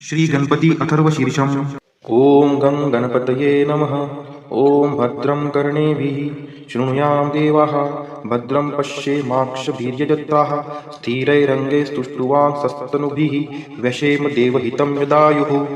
श्री गणपति अथर्वशीर्षम्। ॐ गं गणपतये नमः। ॐ भद्रं कर्णेभिः शृणुयाम देवाः, भद्रं पश्येमाक्षभिर्यजत्राः, स्थिरैरङ्गैस्तुष्टुवांसस्तनूभिः व्यशेम देवहितं यदायुः।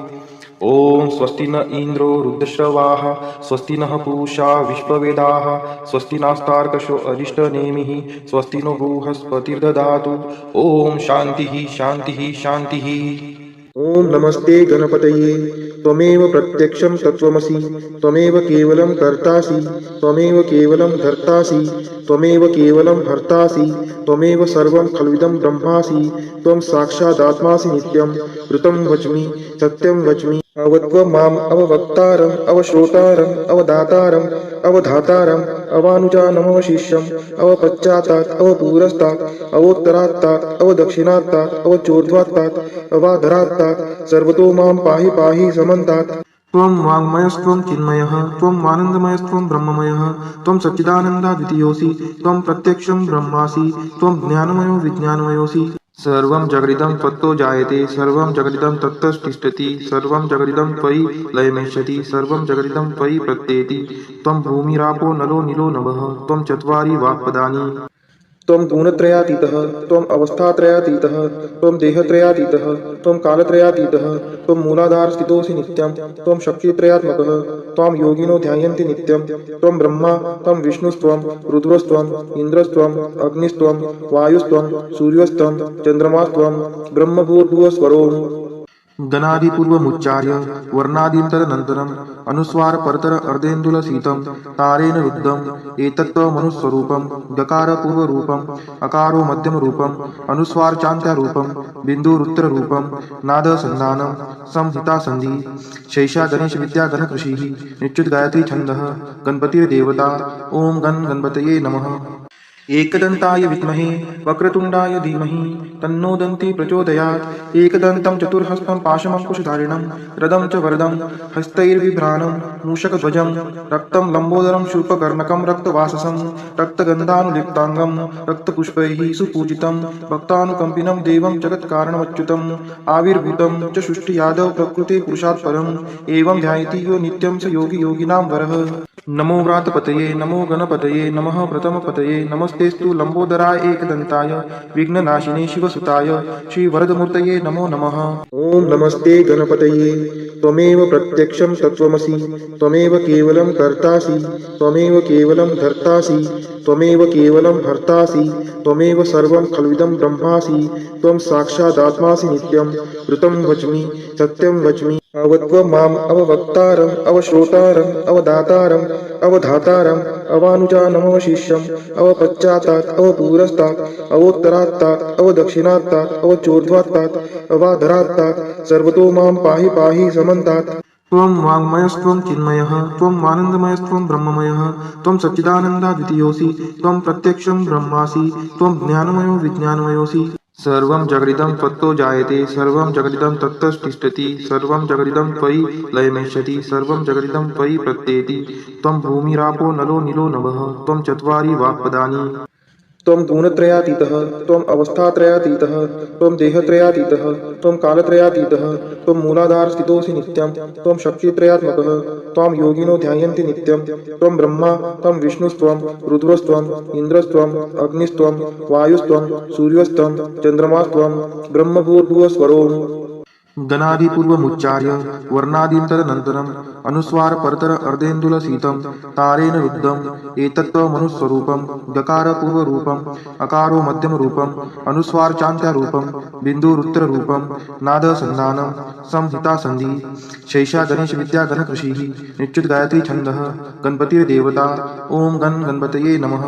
ॐ स्वस्ति न इन्द्रो रुद्रश्रवाः, स्वस्ति नः पूषा विश्ववेदाः, स्वस्ति नस्तार्क्ष्यो अरिष्टनेमिः, स्वस्ति नो बृहस्पतिर्दधातु। ॐ शान्तिः शान्तिः शान्तिः। ओम नमस्ते गणपतये। त्वमेव प्रत्यक्षं तत्त्वमसि, त्वमेव केवलं कर्तासि, त्वमेव केवलं धर्तासि, त्वमेव केवलं भर्तासि, त्वमेव सर्वं खल्विदं ब्रह्मासि, त्वं साक्षादात्मासि नित्यं। ऋतं वच्मि सत्यं वच्मि, अवत्व माम् अववक्तारम् अवश्रोतारम् अवदातारम् अवधातारम् अवानुजानमवशिष्यम् अवपश्चातात् अवपुरस्तात् अवोत्तरात्तात् अवदक्षिणात्तात् अवचोर्ध्वात्तात् अवाधरात्तात् सर्वतो मां पाहि पाहि समन्तात्। त्वं वाङ्मयस्त्वं चिन्मयः, त्वं आनन्दमयस्त्वं ब्रह्ममयः, त्वं सच्चिदानन्दाद्वितीयोऽसि, त्वं प्रत्यक्षं ब्रह्मासि, त्वं ज्ञानमयो विज्ञानमयोऽसि। सर्वं जगदिदं त्वत्तो जायते, सर्वं जगदिदं तत्तस्तिष्ठति, सर्वं जगदिदं त्वयि लयमेष्यति, सर्वं जगदिदं त्वयि प्रत्येति। त्वं भूमिरापो नलो नीलो नभः, त्वं चत्वारि वाक्पदानि। त्वं गुणत्रयातीतः, त्वम् अवस्थात्रयातीतः, त्वं देहत्रयातीतः, त्वं कालत्रयातीतः, त्वं मूलाधारस्थितोऽसि नित्यं, त्वं शक्तित्रयात्मकः, त्वां योगिनो ध्यायन्ति नित्यं। त्वं ब्रह्मा, त्वं विष्णुस्त्वं रुद्रस्त्वम् इन्द्रस्त्वम् अग्निस्त्वं वायुस्त्वं सूर्यस्त्वं चन्द्रमास्त्वं ब्रह्मभूर्भुवस्वरोः। गणादिपूर्वमुच्चार्य वर्णादीं तदनन्तरम् अनुस्वार परतर अर्धेन्दुलसीतं तारेण रुद्धम् एतत्त्वमनुस्वरूपं। गकारपूर्वरूपम्, अकारो मध्यमरूपम्, अनुस्वार चान्त्यारूपम्, बिन्दुरुत्तररूपम्, नादसन्धानं संहितासन्धिः। शैषा गणेशविद्या गणकृषिः, निच्युत गायत्री छन्दः, गणपतिर्देवता। ॐ गणपतये नमः। एकदन्ताय विद्महे वक्रतुण्डाय धीमहि तन्नो दन्ती प्रचोदयात्। एकदन्तं चतुर्हस्तं पाशमङ्कुशधारिणं रदं च वरदं हस्तैर्बिभ्राणं मूषकध्वजं रक्तं लम्बोदरं शूर्पकर्णकं रक्तवाससं रक्तगन्धानुलिप्ताङ्गं रक्तपुष्पैः सुपूजितं भक्तानुकम्पिनं देवं जगत्कारणमच्युतम् आविर्भूतं च सृष्टियादौ प्रकृते पुरुषात् परम् एवं ध्यायति यो नित्यं स योगी योगिनां वरः। नमो व्रातपतये नमो गणपतये नमः प्रथमपतये नमस्तेस्तु लंबोदराय एकदन्ताय विघ्ननाशिने शिवसुताय श्रीवरदमूर्तये नमो नमः। ओम नमस्ते गणपतये। त्वमेव प्रत्यक्षं तत्त्वमसि, त्वमेव केवलं कर्तासि, त्वमेव केवलं धर्तासि, त्वमेव केवलं भर्तासि, त्वमेव सर्वं खल्विदं ब्रह्मासि, त्वं साक्षादात्मासि नित्यं। ऋतं वच्मि सत्यं वच्मि, अवत्व माम् अववक्तारम् अवश्रोतारम् अवदातारम् अवधातारम् अवानुजानमवशिष्यम् अवपश्चातात् अवपुरस्तात् अवोत्तरात्तात् अवदक्षिणात्तात् अवचोर्ध्वात्तात् अवाधरात्तात् सर्वतो मां पाहि पाहि समन्तात्। त्वं वाङ्मयस्त्वं चिन्मयः, त्वं आनन्दमयस्त्वं ब्रह्ममयः, त्वं सच्चिदानन्दाद्वितीयोऽसि, त्वं प्रत्यक्षं ब्रह्मासि, त्वं ज्ञानमयो विज्ञानमयोऽसि। सर्वं जगदिदं त्वत्तो जायते, सर्वं जगदिदं तत्तस्तिष्ठति, सर्वं जगदिदं त्वयि लयमेष्यति, सर्वं जगदिदं त्वयि प्रत्येति। त्वं भूमिरापो नलो नीलो नभः, त्वं चत्वारि वाक्पदानि। त्वं गुणत्रयातीतः, त्वम् अवस्थात्रयातीतः, त्वं देहत्रयातीतः, त्वं कालत्रयातीतः, त्वं मूलाधारस्थितोऽसि नित्यं, त्वं शक्तित्रयात्मकः, त्वां योगिनो ध्यायन्ति नित्यं। त्वं ब्रह्मा, त्वं विष्णुस्त्वं रुद्रस्त्वम् इन्द्रस्त्वम् अग्निस्त्वं वायुस्त्वं सूर्यस्त्वं चन्द्रमास्त्वं ब्रह्मभूर्भुवस्वरोः। गणादिपूर्वमुच्चार्य वर्णादीं तदनन्तरम् अनुस्वार परतर अर्धेन्दुलसीतं तारेण रुद्धम् एतत्त्वमनुस्वरूपं। गकारपूर्वरूपम्, अकारो मध्यमरूपम्, अनुस्वार चान्त्यारूपम्, बिन्दुरुत्तररूपम्, नादसन्धानं संहितासन्धिः। शैषा गणेशविद्या गणकृषिः, निच्युत गायत्री छन्दः, गणपतिर्देवता। ॐ गणपतये नमः।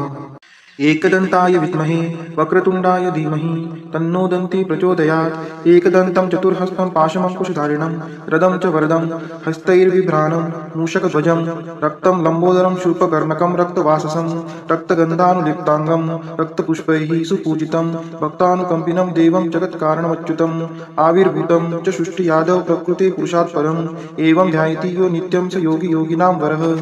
एकदन्ताय विद्महे वक्रतुण्डाय धीमहि तन्नो दन्ती प्रचोदयात्। एकदन्तं चतुर्हस्तं पाशमङ्कुशधारिणं रदं च वरदं हस्तैर्बिभ्राणं मूषकध्वजं रक्तं लम्बोदरं शूर्पकर्णकं रक्तवाससं रक्तगन्धानुलिप्ताङ्गं रक्तपुष्पैः सुपूजितं भक्तानुकम्पिनं देवं जगत्कारणमच्युतम् आविर्भूतं च सृष्टियादौ प्रकृते पुरुषात् परम् एवं ध्यायति यो नित्यं स योगी योगिनां वरः।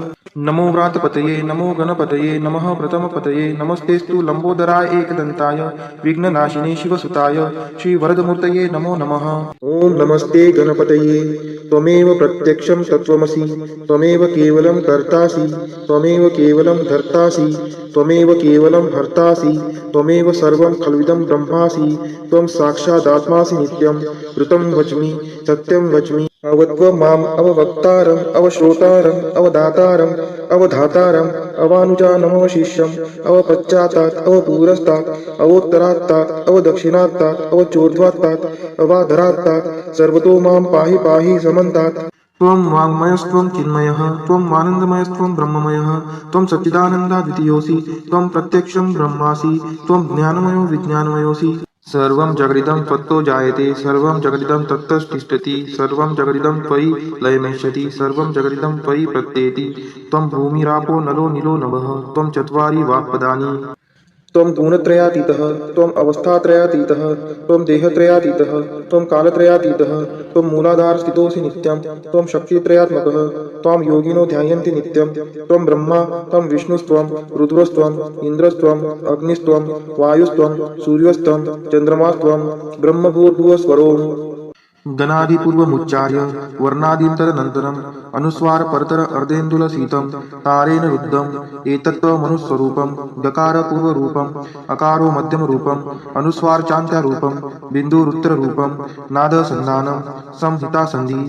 नमो व्रातपतये नमो गणपतये नमः प्रथमपतये नमस्तेस्तु लंबोदराय एकदन्ताय विघ्ननाशिने शिवसुताय श्रीवरदमूर्तये नमो नमः। ओम नमस्ते गणपतये त्वमेव प्रत्यक्षं तत्त्वमसि त्वमेव केवलं कर्तासि त्वमेव केवलं धर्तासि त्वमेव केवलं हर्तासि त्वमेव सर्वं खल्विदं ब्रह्मासि त्वं साक्षादात्मासि नित्यं ऋतं वच्मि सत्यं वच्मि अवत्व माम् अववक्तारम् अवश्रोतारम् अवदातारम् अवधातारम् अवानुजानमवशिष्यम् अवपश्चात्तात् अवपुरस्तात् अवोत्तरात्तात् अवदक्षिणात्तात् अवचोर्ध्वात्तात् अवाधरात्तात् सर्वतो मां पाहि पाहि समन्तात्। त्वं वाङ्मयस्त्वं चिन्मयः त्वम् आनन्दमयस्त्वं ब्रह्ममयः त्वं सच्चिदानन्दाद्वितीयोऽसि त्वं प्रत्यक्षं ब्रह्मासि त्वं ज्ञानमयो विज्ञानमयोऽसि सर्वं जगदिदं त्वत्तो जायते सर्वं जगदिदं तत्तस्तिष्ठति सर्वं जगदिदं त्वयि लयमेष्यति सर्वं जगदिदं त्वयि प्रत्येति त्वं भूमिरापो नलो नीलो नभः त्वं चत्वारि वाक्पदानि त्वं गुणत्रयातीतः त्वम् अवस्थात्रयातीतः त्वं देहत्रयातीतः त्वं कालत्रयातीतः त्वं मूलाधारस्थितोऽसि नित्यं त्वं शक्तित्रयात्मकः त्वां योगिनो ध्यायन्ति नित्यं त्वं ब्रह्मा त्वं विष्णुस्त्वं रुद्रस्त्वं इन्द्रस्त्वं अग्निस्त्वं वायुस्त्वं सूर्यस्त्वं चन्द्रमास्त्वं ब्रह्मभूर्भुवस्वरोम्। गणादिपूर्वमुच्चार्य वर्णादीन्तरनन्तरम् अनुस्वार परतर अर्धेन्दुलसीतं तारेण रुद्धम् एतत्त्वमनुस्वरूपं दकारपूर्वरूपम् अकारो मध्यमरूपम् अनुस्वार चान्त्यारूपं बिन्दुरुत्तररूपं नादसन्धानं संहितासन्धि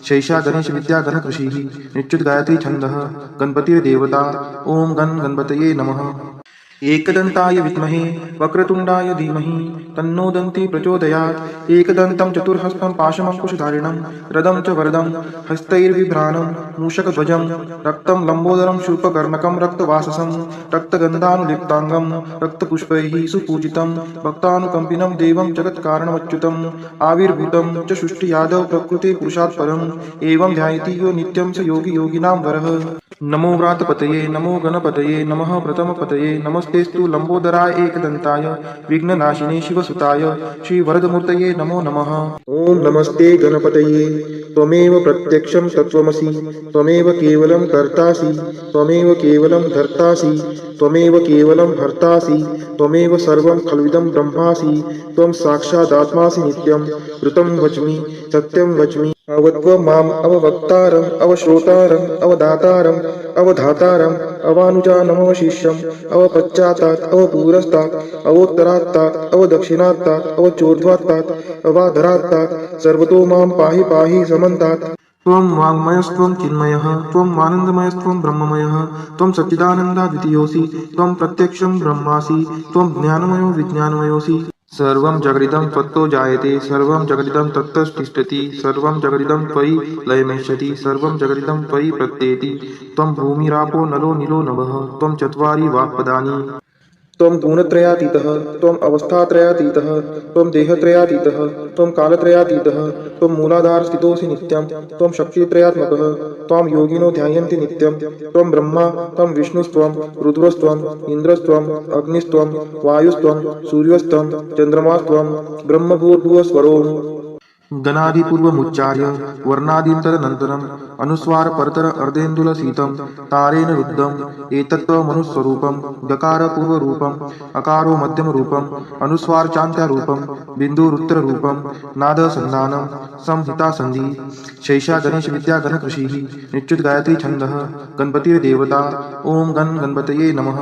शैषा गणेशविद्या गणकृषिः निश्चित गायत्री छन्दः गणपतिर्देवता ॐ गणपतये नमः। एकदन्ताय विद्महे वक्रतुण्डाय धीमहि तन्नो दन्ती प्रचोदयात् एकदन्तं चतुर्हस्तं पाशमङ्कुशधारिणं रदं च वरदं हस्तैर्बिभ्राणं मूषकध्वजं रक्तं लम्बोदरं शूर्पकर्णकं रक्तवाससं रक्तगन्धानुलिप्ताङ्गं रक्तपुष्पैः सुपूजितं भक्तानुकम्पिनं देवं जगत्कारणमच्युतम् आविर्भूतं च सृष्टियादौ प्रकृते पुरुषात् परम् एवं ध्यायति यो नित्यं स योगी योगिनां वरः। नमो व्रातपतये नमो गणपतये नमः प्रथमपतये नमस्तेस्तु लंबोदराय एकदन्ताय विघ्ननाशिने शिवसुताय श्रीवरदमूर्तये नमो नमः। ओम नमस्ते गणपतये त्वमेव प्रत्यक्षं तत्त्वमसि त्वमेव केवलं कर्तासि त्वमेव केवलं धर्तासि त्वमेव केवलं हर्तासि त्वमेव सर्वं खल्विदं ब्रह्मासि त्वं साक्षादात्मासि नित्यं ऋतं वच्मि सत्यं वच्मि अवत्व माम् अववक्तारम् अवश्रोतारम् अवदातारम् अवधातारम् अवानुजानमवशिष्यम् अवपश्चात्तात् अवपुरस्तात् अवोत्तरात्तात् अवदक्षिणात्तात् अवचोर्ध्वात्तात् अवाधरात्तात् सर्वतो मां पाहि पाहि समन्तात्। त्वं वाङ्मयस्त्वं चिन्मयः त्वम् आनन्दमयस्त्वं ब्रह्ममयः त्वं सच्चिदानन्दाद्वितीयोऽसि त्वं प्रत्यक्षं ब्रह्मासि त्वं ज्ञानमयो विज्ञानमयोऽसि सर्वं जगदिदं त्वत्तो जायते सर्वं जगदिदं तत्तस्तिष्ठति सर्वं जगदिदं त्वयि लयमेष्यति सर्वं जगदिदं त्वयि प्रत्येति त्वं भूमिरापो नलो नीलो नभः त्वं चत्वारि वाक्पदानि त्वं गुणत्रयातीतः त्वम् अवस्थात्रयातीतः त्वं देहत्रयातीतः त्वं कालत्रयातीतः त्वं मूलाधारस्थितोऽसि नित्यं त्वं शक्तित्रयात्मकः त्वां योगिनो ध्यायन्ति नित्यं त्वं ब्रह्मा त्वं विष्णुस्त्वं रुद्रस्त्वं इन्द्रस्त्वं अग्निस्त्वं वायुस्त्वं सूर्यस्त्वं चन्द्रमास्त्वं ब्रह्मभूर्भुवस्वरोम्। गणादिपूर्वमुच्चार्य वर्णादीन्तरनन्तरम् अनुस्वार परतर अर्धेन्दुलसीतं तारेण रुद्धम् एतत्त्वमनुस्वरूपं दकारपूर्वरूपम् अकारो मध्यमरूपम् अनुस्वार चान्त्यारूपं बिन्दुरुत्तररूपं नादसन्धानं संहितासन्धि शैषा गणेशविद्या गणकृषिः निश्चित गायत्री छन्दः गणपतिर्देवता ॐ गणपतये नमः।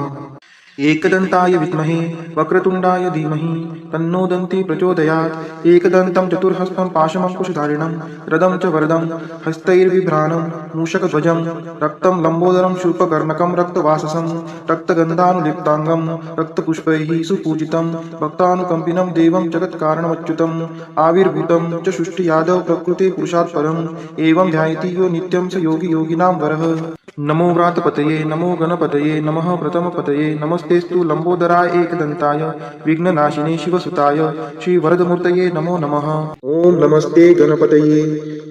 एकदन्ताय विद्महे वक्रतुण्डाय धीमहि तन्नो दन्ती प्रचोदयात् एकदन्तं चतुर्हस्तं पाशमङ्कुशधारिणं रदं च वरदं हस्तैर्बिभ्राणं मूषकध्वजं रक्तं लम्बोदरं शूर्पकर्णकं रक्तवाससं रक्तगन्धानुलिप्ताङ्गं रक्तपुष्पैः सुपूजितं भक्तानुकम्पिनं देवं जगत्कारणमच्युतम् आविर्भूतं च सृष्टियादौ प्रकृते पुरुषात् परम् एवं ध्यायति यो नित्यं स योगी योगिनां वरः। नमो व्रातपतये नमो गणपतये नमः प्रथमपतये नमस्तेस्तु लंबोदराय एकदन्ताय विघ्ननाशिने शिवसुताय श्रीवरदमूर्तये नमो नमः। ओम नमस्ते गणपतये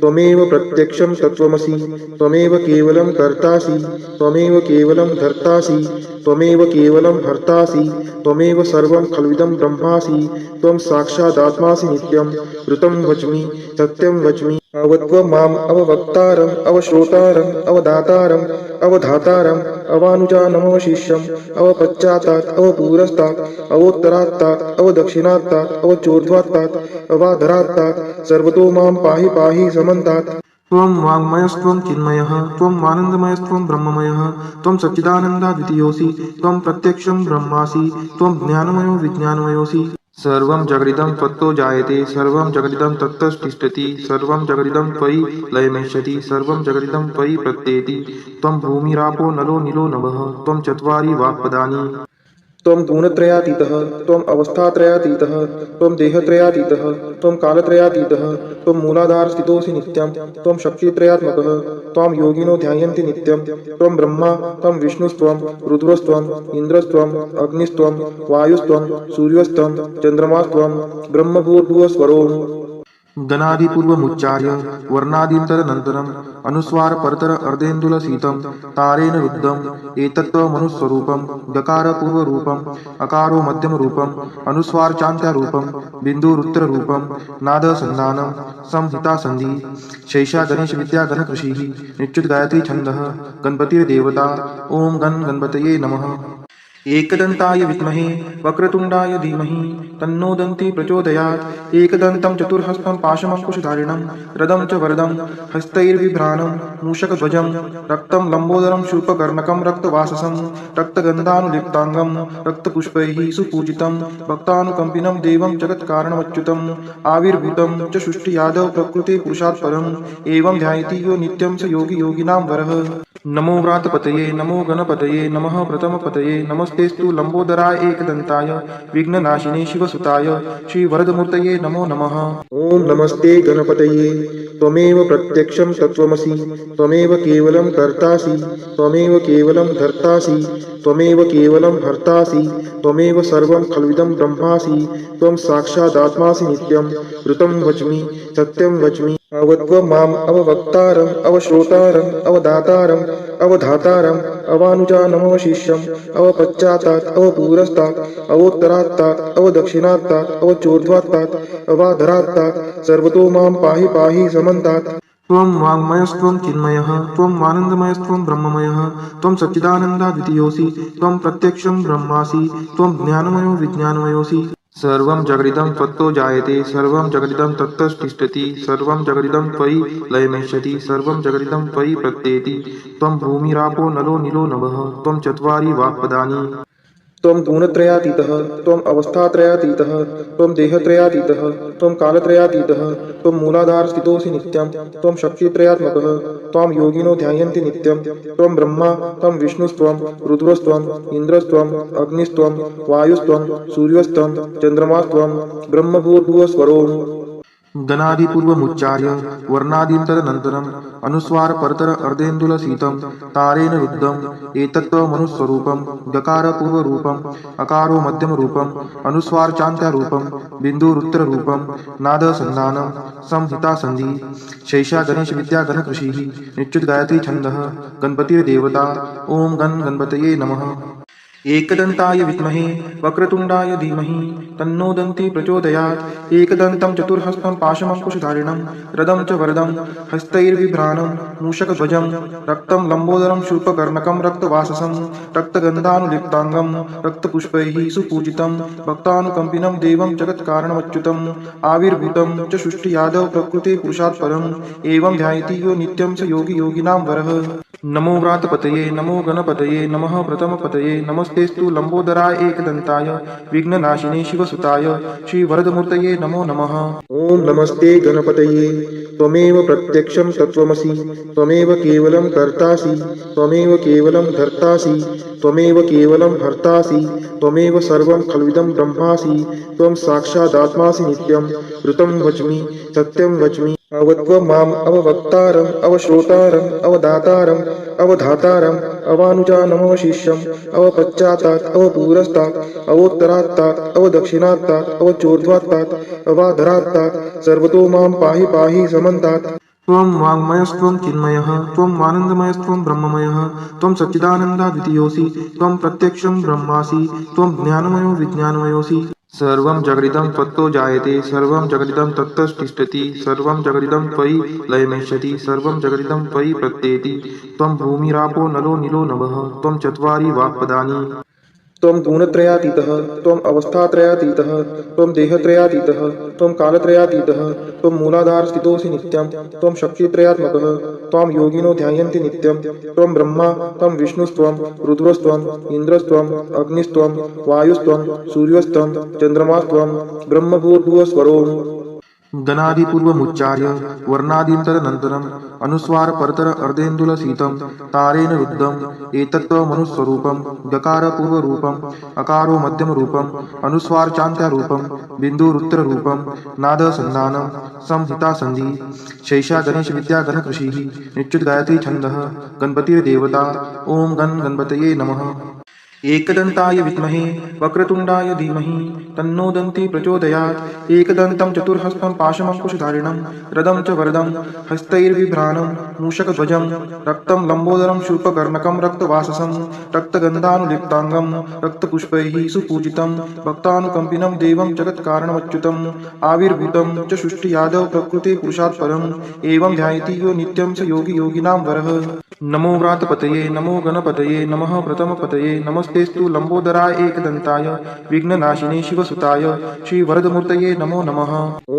त्वमेव प्रत्यक्षं तत्त्वमसि त्वमेव केवलं कर्तासि त्वमेव केवलं धर्तासि त्वमेव केवलं हर्तासि त्वमेव सर्वं खल्विदं ब्रह्मासि त्वं साक्षादात्मासि नित्यं ऋतं वच्मि सत्यं वच्मि अवत्व माम अववक्तारम अवश्रोतारम अवदातारम अवधातारम अवानुजानमवशिष्यम अवपश्चातात् अवपूरस्तात् अवोत्तरात्तात् अवदक्षिणात्तात् अवचोर्ध्वात्तात् अवाधरात्तात् सर्वतो मां पाहि पाहि समन्तात्। त्वं वाङ्मयस्त्वं चिन्मयः त्वम् आनन्दमयस्त्वं ब्रह्ममयः त्वं सच्चिदानन्दाद्वितीयोऽसि त्वं प्रत्यक्षं ब्रह्मासि त्वं ज्ञानमयो विज्ञानमयोऽसि सर्वं जगदिदं त्वत्तो जायते सर्वं जगदिदं तत्तस्तिष्ठति सर्वं जगदिदं त्वयि लयमेष्यति सर्वं जगदिदं त्वयि प्रत्येति त्वं भूमिरापो नलो नीलो नभः त्वं चत्वारि वाक्पदानि त्वं गुणत्रयातीतः त्वम् अवस्थात्रयातीतः त्वं देहत्रयातीतः त्वं कालत्रयातीतः त्वं मूलाधारस्थितोऽसि नित्यं त्वं शक्तित्रयात्मकः त्वां योगिनो ध्यायन्ति नित्यं त्वं ब्रह्मा त्वं विष्णुस्त्वं रुद्रस्त्वम् इन्द्रस्त्वम् अग्निस्त्वं वायुस्त्वं सूर्यस्त्वं चन्द्रमास्त्वं ब्रह्मभूर्भुवस्वरोम्। गणादिपूर्वमुच्चार्य वर्णादीन्तरनन्तरम् अनुस्वार परतर अर्धेन्दुलसीतं तारेण रुद्धम् एतत्त्वमनुस्वरूपं दकारपूर्वरूपम् अकारो मध्यमरूपम् अनुस्वार चान्त्यारूपम् बिन्दुरुत्तररूपम् नादसन्धानं संहितासन्धि शैषा गणेशविद्या गणकृषिः निश्चित गायत्री छन्दः गणपतिर्देवता ॐ गणपतये नमः। एकदन्ताय विद्महे वक्रतुण्डाय धीमहि तन्नो दन्ती प्रचोदयात् एकदन्तं चतुर्हस्तं पाशमङ्कुशधारिणं रदं च वरदं हस्तैर्बिभ्राणं मूषकध्वजं रक्तं लम्बोदरं शूर्पकर्णकं रक्तवाससं रक्तगन्धानुलिप्ताङ्गं रक्तपुष्पैः सुपूजितं भक्तानुकम्पिनं देवं जगत्कारणमच्युतम् आविर्भूतं च सृष्टियादौ प्रकृते पुरुषात् परम् एवं ध्यायति यो नित्यं स योगी योगिनां वरः। नमो व्रातपतये नमो गणपतये नमः प्रथमपतये नमस्तेस्तु लंबोदराय एकदन्ताय विघ्ननाशिने शिवसुताय श्रीवरदमूर्तये नमो नमः। ओम नमस्ते गणपतये त्वमेव प्रत्यक्षं तत्त्वमसि त्वमेव केवलं कर्तासि त्वमेव केवलं धर्तासि त्वमेव केवलं हर्तासि त्वमेव सर्वं खल्विदं ब्रह्मासि त्वं साक्षादात्मासि नित्यं ऋतं वच्मि सत्यं वच्मि। अवत्व माम अववक्तारम अवश्रोतारम अवदातारम अवधातारम अवानुजानमवशिष्यम अवपश्चातात् अवपूरस्तात् अवोत्तरात्तात् अवदक्षिणात्तात् अवचोर्ध्वात्तात् अवाधरात्तात् सर्वतो मां पाहि पाहि समन्तात्। त्वं वाङ्मयस्त्वं चिन्मयः त्वम् आनन्दमयस्त्वं ब्रह्ममयः त्वं सच्चिदानन्दाद्वितीयोऽसि त्वं प्रत्यक्षं ब्रह्मासि त्वं ज्ञानमयो विज्ञानमयोऽसि सर्वं जगदिदं त्वत्तो जायते सर्वं जगदिदं तत्तस्तिष्ठति सर्वं जगदिदं त्वयि लयमेष्यति सर्वं जगदिदं त्वयि प्रत्येति त्वं भूमिरापो नलो नीलो नभः त्वं चत्वारि वाक्पदानि त्वं गुणत्रयातीतः त्वम् अवस्थात्रयातीतः त्वं देहत्रयातीतः त्वं कालत्रयातीतः त्वं मूलाधारस्थितोऽसि नित्यं त्वं शक्तित्रयात्मकः त्वां योगिनो ध्यायन्ति नित्यं त्वं ब्रह्मा त्वं विष्णुस्त्वं रुद्रस्त्वम् इन्द्रस्त्वम् अग्निस्त्वं वायुस्त्वं सूर्यस्त्वं चन्द्रमास्त्वं ब्रह्मभूर्भुवस्वरोम्। गणादिपूर्वमुच्चार्य वर्णादीन्तरनन्तरम् अनुस्वार परतर अर्धेन्दुलसीतं तारेण रुद्धम् एतत्त्वमनुस्वरूपं दकारपूर्वरूपम् अकारो मध्यमरूपम् अनुस्वार चान्त्यारूपम् बिन्दुरुत्तररूपम् नादसन्धानं संहितासन्धि शैषा गणेशविद्या गणकृषिः निश्चित गायत्री छन्दः गणपतिर्देवता ॐ गणपतये नमः। एकदन्ताय विद्महे वक्रतुण्डाय धीमहि तन्नो दन्ती प्रचोदयात् एकदन्तं चतुर्हस्तं पाशमङ्कुशधारिणं रदं च वरदं हस्तैर्बिभ्राणं मूषकध्वजं रक्तं लम्बोदरं शूर्पकर्णकं रक्तवाससं रक्तगन्धानुलिप्ताङ्गं रक्तपुष्पैः सुपूजितं भक्तानुकम्पिनं देवं जगत्कारणमच्युतम् आविर्भूतं च सृष्टियादौ प्रकृते पुरुषात् परम् एवं ध्यायति यो नित्यं स योगी योगिनां वरः। नमो व्रातपतये नमो गणपतये नमः प्रथमपतये नमस्तेस्तु लंबोदराय एकदन्ताय विघ्ननाशिने शिवसुताय श्रीवरदमूर्तये नमो नमः। ओम नमस्ते गणपतये त्वमेव प्रत्यक्षं तत्त्वमसि त्वमेव केवलं कर्तासि त्वमेव केवलं धर्तासि त्वमेव केवलं हर्तासि त्वमेव सर्वं खल्विदं ब्रह्मासि त्वं साक्षादात्मासि नित्यं ऋतं वच्मि सत्यं वच्मि। अवत्व माम अववक्तारम अवश्रोतारम अवदातारम अवधातारम अवानुजानमवशिष्यम अवपश्चातात् अवपूरस्तात् अवोत्तरात्तात् अवदक्षिणात्तात् अवचोर्ध्वात्तात् अवाधरात्तात् सर्वतो मां पाहि पाहि समन्तात्। त्वं वाङ्मयस्त्वं चिन्मयः त्वम् आनन्दमयस्त्वं ब्रह्ममयः त्वं सच्चिदानन्दाद्वितीयोऽसि त्वं प्रत्यक्षं ब्रह्मासि त्वं ज्ञानमयो विज्ञानमयोऽसि सर्वं जगदिदं त्वत्तो जायते सर्वं जगदिदं तत्ततिष्ठति सर्वं जगदिदं त्वयि लयमेष्यति सर्वं जगदिदं त्वयि प्रत्येति त्वं भूमिरापो नलो नीलो नभः त्वं चत्वारि वाक्पदानि त्वं गुणत्रयातीतः त्वम् अवस्थात्रयातीतः त्वं देहत्रयातीतः त्वं कालत्रयातीतः त्वं मूलाधारस्थितोऽसि नित्यं त्वं शक्तित्रयात्मकः त्वां योगिनो ध्यायन्ति नित्यं त्वं ब्रह्मा त्वं विष्णुस्त्वं रुद्रस्त्वम् इन्द्रस्त्वम् अग्निस्त्वं वायुस्त्वं सूर्यस्त्वं चन्द्रमास्त्वं ब्रह्मभूर्भुवस्वरोः गणादिपूर्वमुच्चार्य वर्णादीन्तरनन्तरम् अनुस्वार परतर अर्धेन्दुलसीतं तारेण रुद्धम् एतत्त्वमनुस्वरूपं गकारपूर्वरूपम् अकारो मध्यमरूपम् अनुस्वारचान्त्यारूपं बिन्दुरुत्तररूपं नादसन्धानं संहितासन्धि शैषा गणेशविद्या गणकृषिः निश्चितगायत्री छन्दः गणपतिर्देवता ॐ गणपतये नमः। एकदन्ताय विद्महे वक्रतुण्डाय धीमहि तन्नो दन्ती प्रचोदयात् एकदन्तं चतुर्हस्तं पाशमङ्कुशधारिणं रदं च वरदं हस्तैर्बिभ्राणं मूषकध्वजं रक्तं लम्बोदरं शूर्पकर्णकं रक्तवाससं रक्तगन्धानुलिप्ताङ्गं रक्तपुष्पैः सुपूजितं भक्तानुकम्पिनं देवं जगत्कारणमच्युतम् आविर्भूतं च सृष्टियादौ प्रकृते पुरुषात् परम् एवं ध्यायति यो नित्यं स योगी योगिनां वरः। नमो व्रातपतये नमो गणपतये नमः प्रथमपतये नमस्तेस्तु लंबोदराय एकदन्ताय विघ्ननाशिने शिवसुताय श्रीवरदमूर्तये नमो नमः।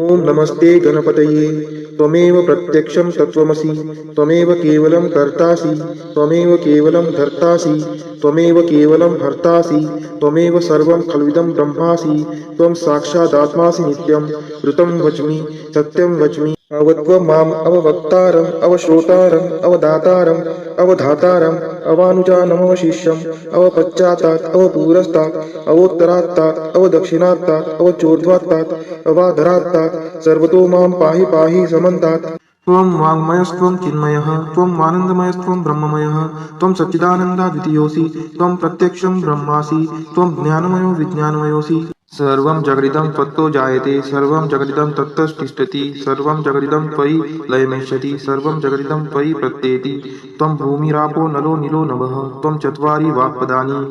ॐ नमस्ते गणपतये त्वमेव प्रत्यक्षं तत्त्वमसि त्वमेव केवलं कर्तासि त्वमेव केवलं धर्तासि त्वमेव केवलं हर्तासि त्वमेव सर्वं खल्विदं ब्रह्मासि त्वं साक्षादात्मासि नित्यं ऋतं वच्मि सत्यं वच्मि अवत्व माम् अववक्तारम् अवश्रोतारम् अवदातारम् अवधातारम् अवानुजानमवशिष्यम् अवपश्चातात् अवपूरस्तात् अवोत्तरात्तात् अवदक्षिणात्तात् अवचोर्ध्वात्तात् अवाधरात्तात् सर्वतो मां पाहि पाहि समन्तात्। त्वं वाङ्मयस्त्वं चिन्मयः त्वम् आनन्दमयस्त्वं ब्रह्ममयः त्वं सच्चिदानन्दाद्वितीयोऽसि त्वं प्रत्यक्षं ब्रह्मासि त्वं ज्ञानमयो विज्ञानमयोऽसि सर्वं जगदिदं त्वत्तो जायते सर्वं जगदिदं तत्ततिष्ठति सर्वं जगदिदं त्वयि लयमेष्यति सर्वं जगदिदं त्वयि प्रत्येति त्वं भूमिरापो नलो नीलो नभः त्वं चत्वारि वाक्पदानि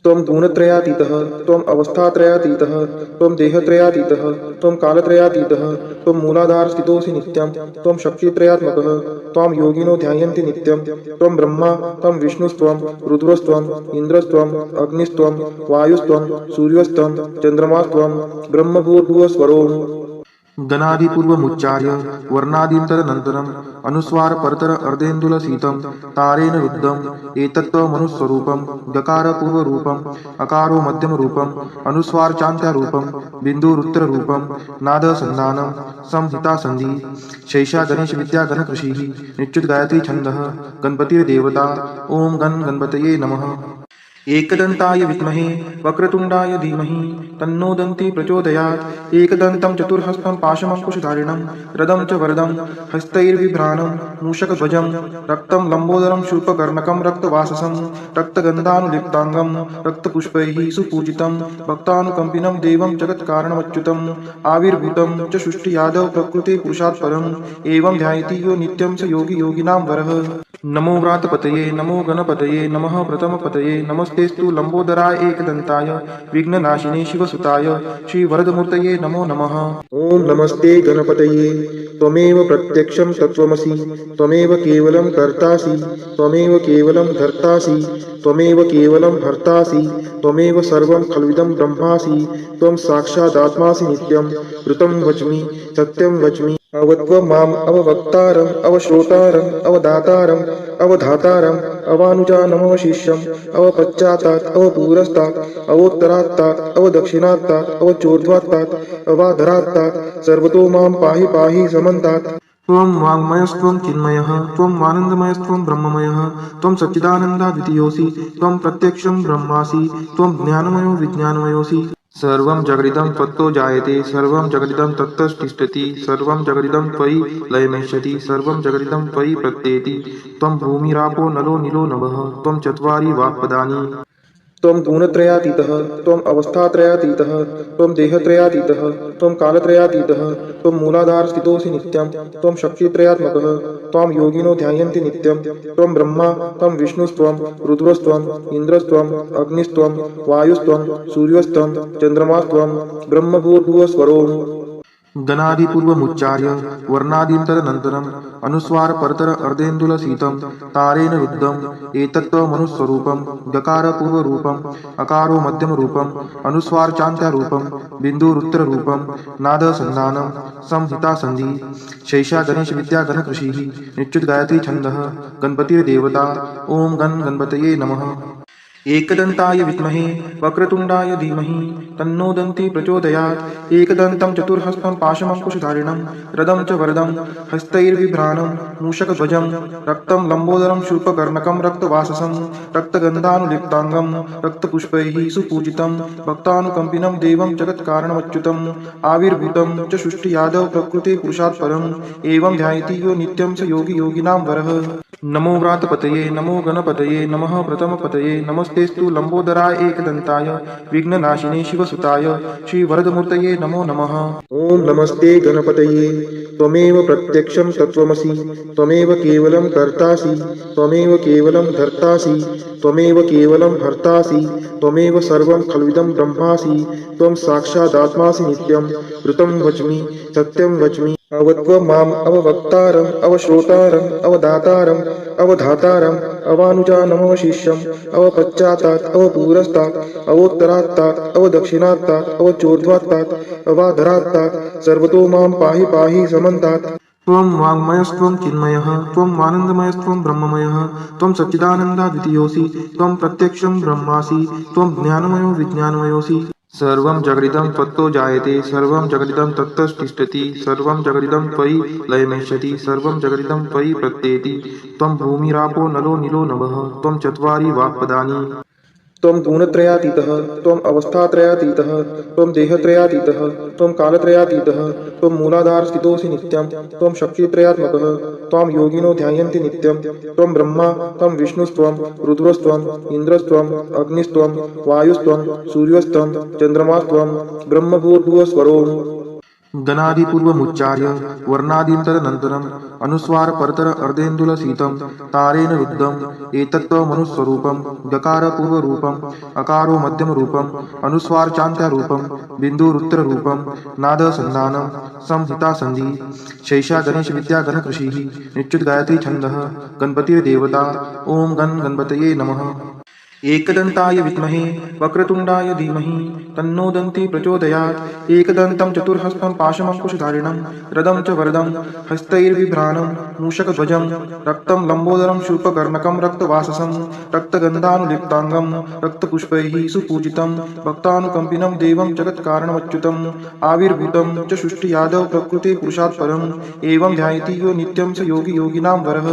त्वं गुणत्रयातीतः त्वम् अवस्थात्रयातीतः त्वं देहत्रयातीतः त्वं कालत्रयातीतः त्वं मूलाधारस्थितोऽसि नित्यं त्वं शक्तित्रयात्मकः त्वां योगिनो ध्यायन्ति नित्यं त्वं ब्रह्मा त्वं विष्णुस्त्वं रुद्रस्त्वम् इन्द्रस्त्वम् अग्निस्त्वं वायुस्त्वं सूर्यस्त्वं चन्द्रमास्त्वं ब्रह्मभूर्भुवस्वरोः गणादिपूर्वमुच्चार्य वर्णादीन्तरनन्तरम् अनुस्वार परतर अर्धेन्दुलसीतं तारेण रुद्धम् एतत्त्वमनुस्वरूपं गकारपूर्वरूपम् अकारो मध्यमरूपम् अनुस्वारचान्त्यारूपं बिन्दुरुत्तररूपं नादसन्धानं संहितासन्धि शैषा गणेशविद्या गणकृषिः निश्चितगायत्री छन्दः गणपतिर्देवता ॐ गणपतये नमः। एकदन्ताय विद्महे वक्रतुण्डाय धीमहि तन्नो दन्ती प्रचोदयात् एकदन्तं चतुर्हस्तं पाशमङ्कुशधारिणं रदं च वरदं हस्तैर्बिभ्राणं मूषकध्वजं रक्तं लम्बोदरं शूर्पकर्णकं रक्तवाससं रक्तगन्धानुलिप्ताङ्गं रक्तपुष्पैः सुपूजितं भक्तानुकम्पिनं देवं जगत्कारणमच्युतम् आविर्भूतं च सृष्टियादौ प्रकृते पुरुषात् परम् एवं ध्यायति यो नित्यं स योगी योगिनां वरः। नमो व्रातपतये नमो गणपतये नमः प्रथमपतये नमस्तेस्तु लंबोदराय एकदन्ताय विघ्ननाशिने शिवसुताय श्रीवरदमूर्तये नमो नमः। ॐ नमस्ते गणपतये त्वमेव प्रत्यक्षं तत्त्वमसि त्वमेव केवलं कर्तासि त्वमेव केवलं धर्तासि त्वमेव केवलं हर्तासि त्वमेव सर्वं खल्विदं ब्रह्मासि त्वं साक्षादात्मासि नित्यं ऋतं वच्मि सत्यं वच्मि अवत्व माम् अववक्तारम् अवश्रोतारम् अवदातारम् अवधातारम् अवानुजानमवशिष्यम् अवपश्चातात् अवपूरस्तात् अवोत्तरात्तात् अवदक्षिणात्तात् अवचोर्ध्वात्तात् अवाधरात्तात् सर्वतो मां पाहि पाहि समन्तात्। त्वं वाङ्मयस्त्वं चिन्मयः त्वम् आनन्दमयस्त्वं ब्रह्ममयः त्वं सच्चिदानन्दाद्वितीयोऽसि त्वं प्रत्यक्षं ब्रह्मासि त्वं ज्ञानमयो विज्ञानमयोऽसि सर्वं जगदिदं त्वत्तो जायते सर्वं जगदिदं तत्ततिष्ठति सर्वं जगदिदं त्वयि लयमेष्यति सर्वं जगदिदं त्वयि प्रत्येति त्वं भूमिरापो नलो नीलो नभः त्वं चत्वारि वाक्पदानि त्वं गुणत्रयातीतः त्वम् अवस्थात्रयातीतः त्वं देहत्रयातीतः त्वं कालत्रयातीतः त्वं मूलाधारस्थितोऽसि नित्यं त्वं शक्तित्रयात्मकः त्वां योगिनो ध्यायन्ति नित्यं त्वं ब्रह्मा त्वं विष्णुस्त्वं रुद्रस्त्वम् इन्द्रस्त्वम् अग्निस्त्वं वायुस्त्वं सूर्यस्त्वं चन्द्रमास्त्वं ब्रह्मभूर्भुवस्वरोम् गणादिपूर्वमुच्चार्य वर्णादीं तदनन्तरम् अनुस्वार परतर अर्धेन्दुलसीतं तारेण रुद्धम् एतत्त्वमनुस्वरूपं गकारपूर्वरूपम् अकारो मध्यमरूपम् अनुस्वारचान्त्यारूपम् बिन्दुरुत्तररूपम् नादसन्धानं संहितासन्धि शैषा गणेशविद्या गणकृषिः निच्युत गायत्री छन्दः गणपतिर्देवता ॐ गणपतये नमः। एकदन्ताय विद्महे वक्रतुण्डाय धीमहि तन्नो दन्ती प्रचोदयात्। एकदन्तं चतुर्हस्तं पाशमङ्कुशधारिणं रदं च वरदं हस्तैर्बिभ्राणं मूषकध्वजं रक्तं लम्बोदरं शूर्पकर्णकं रक्तवाससं रक्तगन्धानुलिप्ताङ्गं रक्तपुष्पैः सुपूजितं भक्तानुकम्पिनं देवं जगत्कारणमच्युतम् आविर्भूतं च सृष्टियादौ प्रकृते पुरुषात् परम् एवं ध्यायति यो नित्यं स योगी योगिनां वरः। नमो व्रातपतये नमो गणपतये नमः प्रथमपतये नमस्तेस्तु लम्बोदराय एकदन्ताय विघ्ननाशिने शिवसुताय श्रीवरदमूर्तये नमो नमः। ॐ नमस्ते गणपतये त्वमेव प्रत्यक्षं तत्त्वमसि त्वमेव केवलं कर्तासि त्वमेव केवलं धर्तासि त्वमेव केवलं हर्तासि त्वमेव सर्वं खल्विदं ब्रह्मासि त्वं साक्षादात्मासि नित्यं ऋतं वच्मि सत्यं वच्मि अवत्व माम् अववक्तारम् अवश्रोतारम् अवदातारम् अवधातारम् अवानुजानमवशिष्यम् अवपश्चात्तात् अवपुरस्तात् अवोत्तरात्तात् अवदक्षिणात्तात् अवचोर्ध्वात्तात् अवाधरात्तात् सर्वतो मां पाहि पाहि समन्तात्। त्वं वाङ्मयस्त्वं चिन्मयः त्वम् आनन्दमयस्त्वं ब्रह्ममयः त्वं सच्चिदानन्दाद्वितीयोऽसि त्वं प्रत्यक्षं ब्रह्मासि त्वं ज्ञानमयो विज्ञानमयोऽसि। सर्वं जगदिदं त्वत्तो जायते सर्वं जगदिदं तत्तस्तिष्ठति सर्वं जगदिदं त्वयि लयमेष्यति सर्वं जगदिदं त्वयि प्रत्येति। त्वं भूमिरापो नलो नीलो नभः त्वं चत्वारि वाक्पदानि। त्वं गुणत्रयातीतः त्वम् अवस्थात्रयातीतः त्वं देहत्रयातीतः त्वं कालत्रयातीतः त्वं मूलाधारस्थितोऽसि नित्यं त्वं शक्तित्रयात्मकः त्वां योगिनो ध्यायन्ति नित्यं त्वं ब्रह्मा त्वं विष्णुस्त्वं रुद्रस्त्वम् इन्द्रस्त्वम् अग्निस्त्वं वायुस्त्वं सूर्यस्त्वं चन्द्रमास्त्वं ब्रह्मभूर्भुवस्वरोम् गणादिपूर्वमुच्चार्य वर्णादीं तदनन्तरम् अनुस्वार परतर अर्धेन्दुलसीतं तारेण रुद्धम् एतत्त्वमनुस्वरूपं गकारपूर्वरूपम् अकारो मध्यमरूपम् अनुस्वारचान्त्यारूपं बिन्दुरुत्तररूपं नादसन्धानं संहितासन्धि शैषा गणेशविद्या गणकृषिः निच्युत गायत्री छन्दः गणपतिर्देवता ॐ गणपतये नमः। एकदन्ताय विद्महे वक्रतुण्डाय धीमहि तन्नो दन्ती प्रचोदयात्। एकदन्तं चतुर्हस्तं पाशमङ्कुशधारिणं रदं च वरदं हस्तैर्बिभ्राणं मूषकध्वजं रक्तं लम्बोदरं शूर्पकर्णकं रक्तवाससं रक्तगन्धानुलिप्ताङ्गं रक्तपुष्पैः सुपूजितं भक्तानुकम्पिनं देवं जगत्कारणमच्युतम् आविर्भूतं च सृष्टियादौ प्रकृते पुरुषात् परम् एवं ध्यायति यो नित्यं स योगी योगिनां वरः।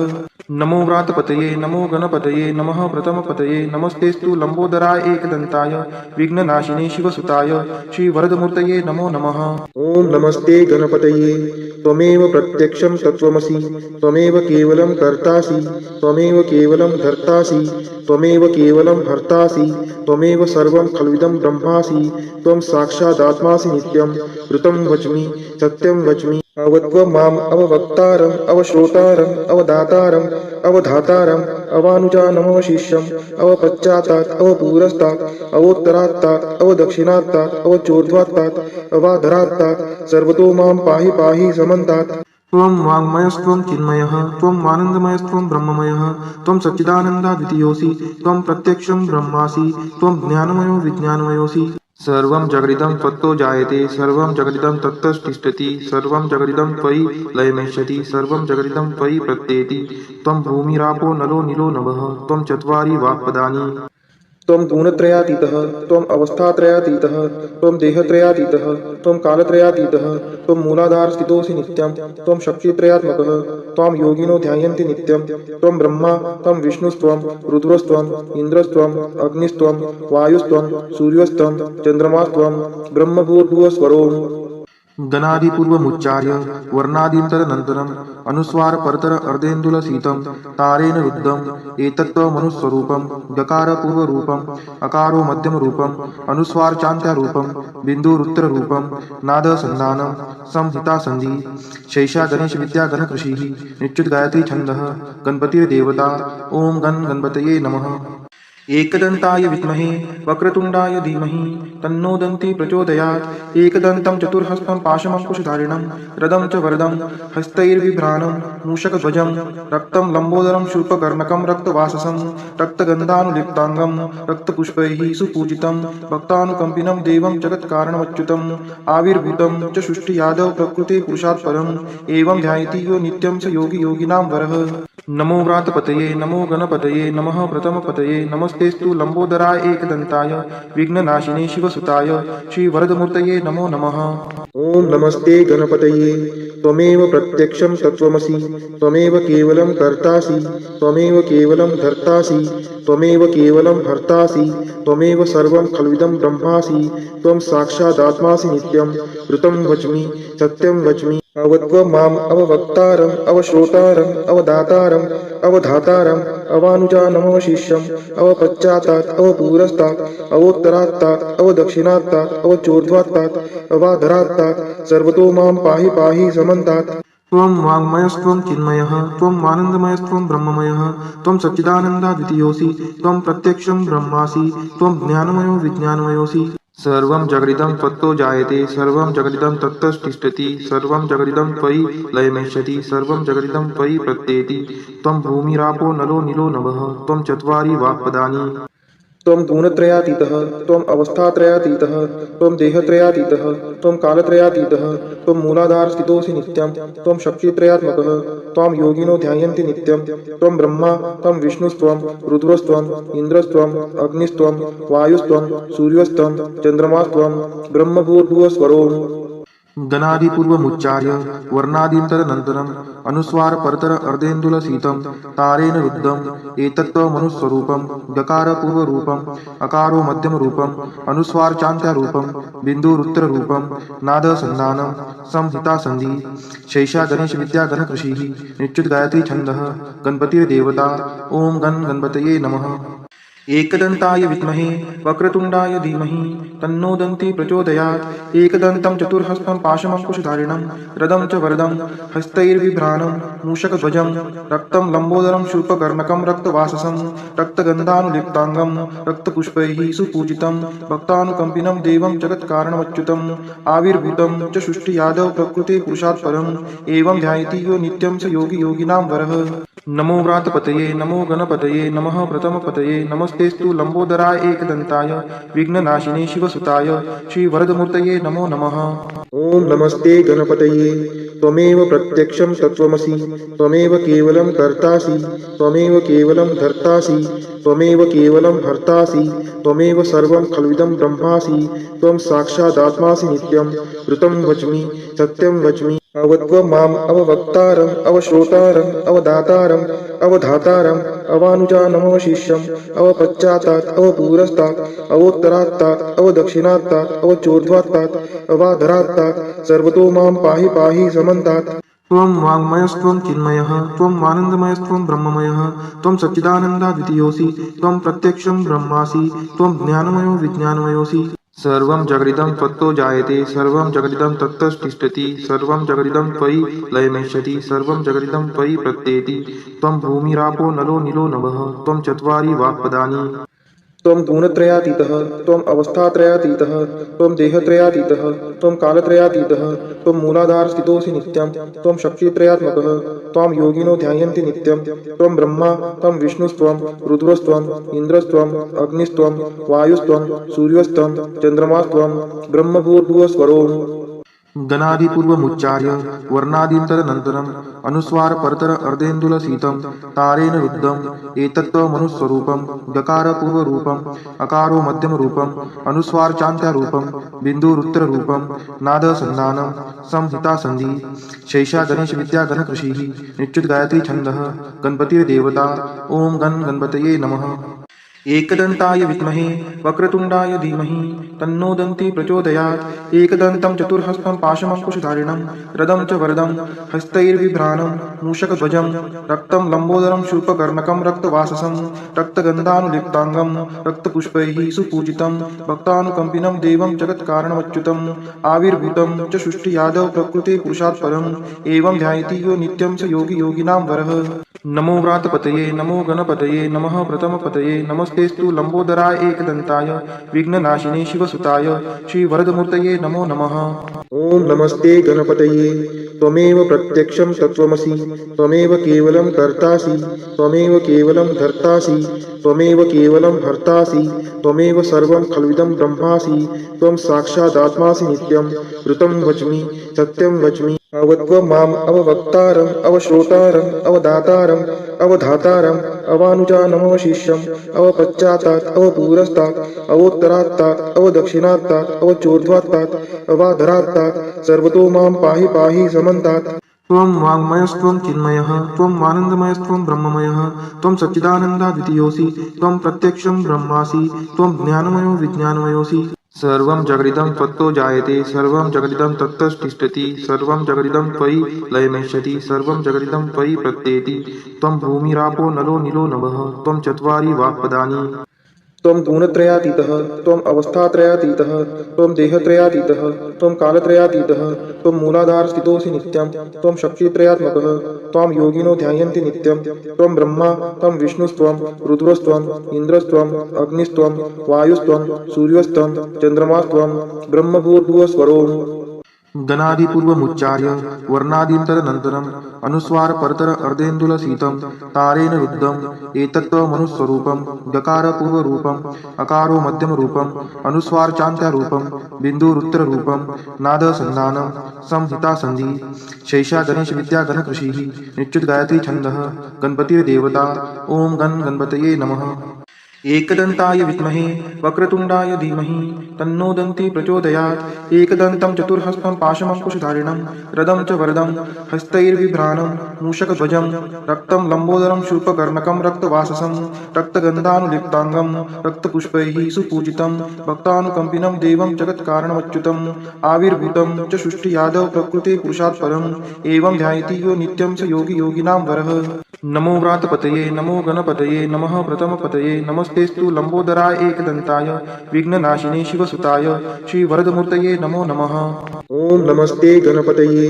नमो व्रातपतये नमो गणपतये नमः प्रथमपतये नमस्तेस्तु लम्बोदराय एकदन्ताय विघ्ननाशिने शिवसुताय श्रीवरदमूर्तये नमो नमः। ॐ नमस्ते गणपतये त्वमेव प्रत्यक्षं तत्त्वमसि त्वमेव केवलं कर्तासि त्वमेव केवलं धर्तासि त्वमेव केवलं हर्तासि त्वमेव सर्वं खल्विदं ब्रह्मासि त्वं साक्षादात्मासि नित्यं ऋतं वच्मि सत्यं वच्मि अवत्व माम् अववक्तारम् अवश्रोतारम् अवदातारम् अवधातारम् अवानुजानमवशिष्यम् अवपश्चात्तात् अवपुरस्तात् अवोत्तरात्तात् अवदक्षिणात्तात् अवचोर्ध्वात्तात् अवाधरात्तात् सर्वतो मां पाहि पाहि समन्तात्। त्वं वाङ्मयस्त्वं चिन्मयः त्वम् आनन्दमयस्त्वं ब्रह्ममयः त्वं सच्चिदानन्दाद्वितीयोऽसि त्वं प्रत्यक्षं ब्रह्मासि त्वं ज्ञानमयो विज्ञानमयोऽसि। सर्वं जगदिदं त्वत्तो जायते सर्वं जगदिदं तत्तस्तिष्ठति सर्वं जगदिदं त्वयि लयमेष्यति सर्वं जगदिदं त्वयि प्रत्येति। त्वं भूमिरापो नलो नीलो नभः त्वं चत्वारि वाक्पदानि। त्वं गुणत्रयातीतः त्वम् अवस्थात्रयातीतः त्वं देहत्रयातीतः त्वं कालत्रयातीतः त्वं मूलाधारस्थितोऽसि नित्यं त्वं शक्तित्रयात्मकः त्वां योगिनो ध्यायन्ति नित्यं त्वं ब्रह्मा त्वं विष्णुस्त्वं रुद्रस्त्वम् इन्द्रस्त्वम् अग्निस्त्वं वायुस्त्वं सूर्यस्त्वं चन्द्रमास्त्वं ब्रह्मभूर्भुवस्वरोम् गणादिपूर्वमुच्चार्य वर्णादीं तदनन्तरम् अनुस्वार परतर अर्धेन्दुलसीतं तारेण रुद्धम् एतत्त्वमनुस्वरूपं गकारपूर्वरूपम् अकारो मध्यमरूपम् अनुस्वार चान्त्यारूपं बिन्दुरुत्तररूपं नादसन्धानं संहितासन्धि शैषा गणेश विद्या गणकृषिः निश्चित गायत्री छन्दः गणपतिर्देवता ओम गण गणपतये नमः। एकदन्ताय विद्महे वक्रतुण्डाय धीमहि तन्नो दन्ती प्रचोदयात्। एकदन्तं चतुर्हस्तं पाशमङ्कुशधारिणं रदं च वरदं हस्तैर्बिभ्राणं मूषकध्वजं रक्तं लम्बोदरं शूर्पकर्णकं रक्तवाससं रक्तगन्धानुलिप्ताङ्गं रक्तपुष्पैः सुपूजितं भक्तानुकम्पिनं देवं जगत्कारणमच्युतम् आविर्भूतं च सृष्टि यादव प्रकृते पुरुषात् परम् एवं ध्यायति यो नित्यं स योगी योगिनां वरः। नमो व्रातपतये नमो गणपतये नमः प्रथमपतये नमस्तेस्तु लंबोदराय एकदन्ताय विघ्ननाशिने शिवसुताय श्रीवरदमूर्तये नमो नमः। ओम नमस्ते गणपतये त्वमेव प्रत्यक्षं तत्त्वमसि त्वमेव केवलं कर्तासि त्वमेव केवलं धर्तासि त्वमेव केवलं हर्तासि त्वमेव सर्वं खल्विदं ब्रह्मासि त्वं साक्षादात्मासि नित्यं ऋतं वच्मि सत्यं वच्मि अवत्व माम् अववक्तारम् अवश्रोतारम् अवदातारम् अवधातारम् अवानुजानमवशिष्यम् अवपश्चातात् अवपूरस्तात् अवोत्तरात्तात् अवदक्षिणात्तात् अवचोर्ध्वात्तात् अवाधरात्तात् सर्वतो मां पाहि पाहि समन्तात्। त्वं वाङ्मयस्त्वं चिन्मयः त्वम् आनन्दमयस्त्वं ब्रह्ममयः त्वं सच्चिदानन्दाद्वितीयोऽसि त्वं प्रत्यक्षं ब्रह्मासि त्वं ज्ञानमयो विज्ञानमयोऽसि। सर्वं जगदिदं त्वत्तो जायते सर्वं जगदिदं तत्तस्तिष्ठति सर्वं जगदिदं त्वयि लयमेष्यति सर्वं जगदिदं त्वयि प्रत्येति। त्वं भूमिरापो नलो नीलो नभः त्वं चत्वारि वाक्पदानि। त्वं गुणत्रयातीतः त्वम् अवस्थात्रयातीतः त्वं देहत्रयातीतः त्वं कालत्रयातीतः त्वं मूलाधारस्थितोऽसि नित्यं त्वं शक्तित्रयात्मकः त्वां योगिनो ध्यायन्ति नित्यं त्वं ब्रह्मा त्वं विष्णुस्त्वं रुद्रस्त्वं इन्द्रस्त्वं अग्निस्त्वं वायुस्त्वं सूर्यस्त्वं चन्द्रमास्त्वं ब्रह्मभूर्भुवस्वरोम्। गणादिपूर्वमुच्चार्य वर्णादीं तदनन्तरम् अनुस्वार परतर अर्धेन्दुलसीतं तारेण रुद्धम् एतत्त्वमनुस्वरूपं गकारपूर्वरूपम् अकारो मध्यमरूपम् अनुस्वार चान्त्यारूपं बिन्दुरुत्तररूपं नादसन्धानं संहितासन्धि शैषा गणेश विद्या गणकृषिः निश्चित गायत्री छन्दः गणपतिर्देवता ओम गण गणपतये नमः। एकदन्ताय विद्महे वक्रतुण्डाय धीमहि तन्नो दन्ती प्रचोदयात्। एकदन्तं चतुर्हस्तं पाशमङ्कुशधारिणं रदं च वरदं हस्तैर्बिभ्राणं मूषकध्वजं रक्तं लम्बोदरं शूर्पकर्णकं रक्तवाससं रक्तगन्धानुलिप्ताङ्गं रक्तपुष्पैः सुपूजितं भक्तानुकम्पिनं देवं जगत्कारणमच्युतम् आविर्भूतं च सृष्टि यादव प्रकृते पुरुषात् परम् एवं ध्यायति यो नित्यं स योगी योगिनां वरः। नमो व्रातपतये नमो गणपतये नमः प्रथमपतये नमस्तेस्तु लंबोदराय एकदन्ताय विघ्ननाशिने शिवसुताय श्रीवरदमूर्तये नमो नमः। ओम नमस्ते गणपतये त्वमेव प्रत्यक्षं तत्त्वमसि त्वमेव केवलं कर्तासि त्वमेव केवलं धर्तासि त्वमेव केवलं हर्तासि त्वमेव सर्वं खल्विदं ब्रह्मासि त्वं साक्षादात्मासि नित्यं ऋतं वच्मि सत्यं वच्मि अवत्व माम् अववक्तारम् अवश्रोतारम् अवदातारम् अवधातारम् अवानुजानमवशिष्यम् अवपश्चातात् अवपूरस्तात् अवोत्तरात्तात् अवदक्षिणात्तात् अवचोर्ध्वात्तात् अवाधरात्तात् सर्वतो मां पाहि पाहि समन्तात्। त्वं वाङ्मयस्त्वं चिन्मयः त्वम् आनन्दमयस्त्वं ब्रह्ममयः त्वं सच्चिदानन्दाद्वितीयोऽसि त्वं प्रत्यक्षं ब्रह्मासि त्वं ज्ञानमयो विज्ञानमयोऽसि। सर्वं जगदिदं त्वत्तो जायते सर्वं जगदिदं तत्तस्तिष्ठति सर्वं जगदिदं त्वयि लयमेष्यति सर्वं जगदिदं त्वयि प्रत्येति। त्वं भूमिरापो नलो नीलो नभः त्वं चत्वारि वाक्पदानि। त्वं गुणत्रयातीतः त्वम् अवस्थात्रयातीतः त्वं देहत्रयातीतः त्वं कालत्रयातीतः त्वं मूलाधारस्थितोऽसि नित्यं त्वं शक्तित्रयात्मकः त्वां योगिनो ध्यायन्ति नित्यं त्वं ब्रह्मा त्वं विष्णुस्त्वं रुद्रस्त्वं इन्द्रस्त्वं अग्निस्त्वं वायुस्त्वं सूर्यस्त्वं चन्द्रमास्त्वं ब्रह्मभूर्भुवस्वरोम्। गणादिपूर्वमुच्चार्य वर्णादीं तदनन्तरम् अनुस्वार परतर अर्धेन्दुलसीतं तारेण रुद्धम् एतत्त्वमनुस्वरूपं गकारपूर्वरूपम् अकारो मध्यमरूपम् अनुस्वार चान्त्यारूपं बिन्दुरुत्तररूपं नादसन्धानं संहितासन्धि शैषा गणेश विद्या गणकृषिः निश्चित गायत्री छन्दः गणपतिर्देवता ओम गण गणपतये नमः। एकदन्ताय विद्महे वक्रतुण्डाय धीमहि तन्नो दन्ती प्रचोदयात् एकदन्तं चतुर्हस्तं पाशमङ्कुशधारिणं रदं च वरदं हस्तैर्बिभ्राणं मूषकध्वजं रक्तं लम्बोदरं शूर्पकर्णकं रक्तवाससं रक्तगन्धानुलिप्ताङ्गं रक्तपुष्पैः सुपूजितं भक्तानुकम्पिनं देवं जगत्कारणमच्युतम् आविर्भूतं च सृष्टियादौ प्रकृते पुरुषात् परम् एवं ध्यायति यो नित्यं स योगी योगिनां वरः। नमो व्रातपतये नमो गणपतये नमः प्रथमपतये नमस्तेस्तु लंबोदराय एकदन्ताय विघ्ननाशिने शिवसुताय श्रीवरदमूर्तये नमो नमः। ॐ नमस्ते गणपतये त्वमेव प्रत्यक्षं तत्त्वमसि त्वमेव केवलं कर्तासि त्वमेव केवलं धर्तासि त्वमेव केवलं हर्तासि त्वमेव सर्वं खल्विदं ब्रह्मासि त्वं साक्षादात्मासि नित्यं ऋतं वच्मि सत्यं वच्मि अवत्व माम् अववक्तारम् अवश्रोतारम् अवदातारम् अवधातारम् अवानुजानमवशिष्यम् अवपश्चात्तात् अवपुरस्तात् अवोत्तरात्तात् अवदक्षिणात्तात् अवचोर्ध्वात्तात् अवाधरात्तात् सर्वतो मां पाहि पाहि समन्तात्। त्वं वाङ्मयस्त्वं चिन्मयः त्वम् आनन्दमयस्त्वं ब्रह्ममयः त्वं सच्चिदानन्दाद्वितीयोऽसि त्वं प्रत्यक्षं ब्रह्मासि त्वं ज्ञानमयो विज्ञानमयोऽसि सर्वं जगदिदं त्वत्तो जायते सर्वं जगदिदं तत्तस्तिष्ठति सर्वं जगदिदं त्वयि लयमेष्यति सर्वं जगदिदं त्वयि प्रत्येति त्वं भूमिरापो नलो नीलो नभः त्वं चत्वारि वाक्पदानि त्वं गुणत्रयातीतः त्वम् अवस्थात्रयातीतः त्वं देहत्रयातीतः त्वं कालत्रयातीतः त्वं मूलाधारस्थितोऽसि नित्यं त्वं शक्तित्रयात्मकः त्वां योगिनो ध्यायन्ति नित्यं त्वं ब्रह्मा त्वं विष्णुस्त्वं रुद्रस्त्वम् इन्द्रस्त्वम् अग्निस्त्वं वायुस्त्वं सूर्यस्त्वं चन्द्रमास्त्वं ब्रह्मभूर्भुवस्वरोम्। गणादिपूर्वमुच्चार्य वर्णादीन्तरनन्तरम् अनुस्वार परतर अर्धेन्दुलसीतं तारेण रुद्धम् एतत्त्वमनुस्वरूपं गकारपूर्वरूपम् अकारो मध्यमरूपम् अनुस्वारचान्त्यारूपं बिन्दुरुत्तररूपं नादसन्धानं संहितासन्धि शैषा गणेशविद्या गणकृषिः निश्चितगायत्री छन्दः गणपतिर्देवता ॐ गणपतये नमः। एकदन्ताय विद्महे वक्रतुण्डाय धीमहि तन्नो दन्ती प्रचोदयात् एकदन्तं चतुर्हस्तं पाशमङ्कुशधारिणं रदं च वरदं हस्तैर्बिभ्राणं मूषकध्वजं रक्तं लम्बोदरं शूर्पकर्णकं रक्तवाससं रक्तगन्धानुलिप्ताङ्गं रक्तपुष्पैः सुपूजितं भक्तानुकम्पिनं देवं जगत्कारणमच्युतम् आविर्भूतं च सृष्टियादौ प्रकृते पुरुषात् परम् एवं ध्यायति यो नित्यं स योगी योगिनां वरः। नमो व्रातपतये नमो गणपतये नमः प्रथमपतये नमस्तेस्तु लंबोदराय एकदन्ताय विघ्ननाशिने शिवसुताय श्रीवरदमूर्तये नमो नमः। ॐ नमस्ते गणपतये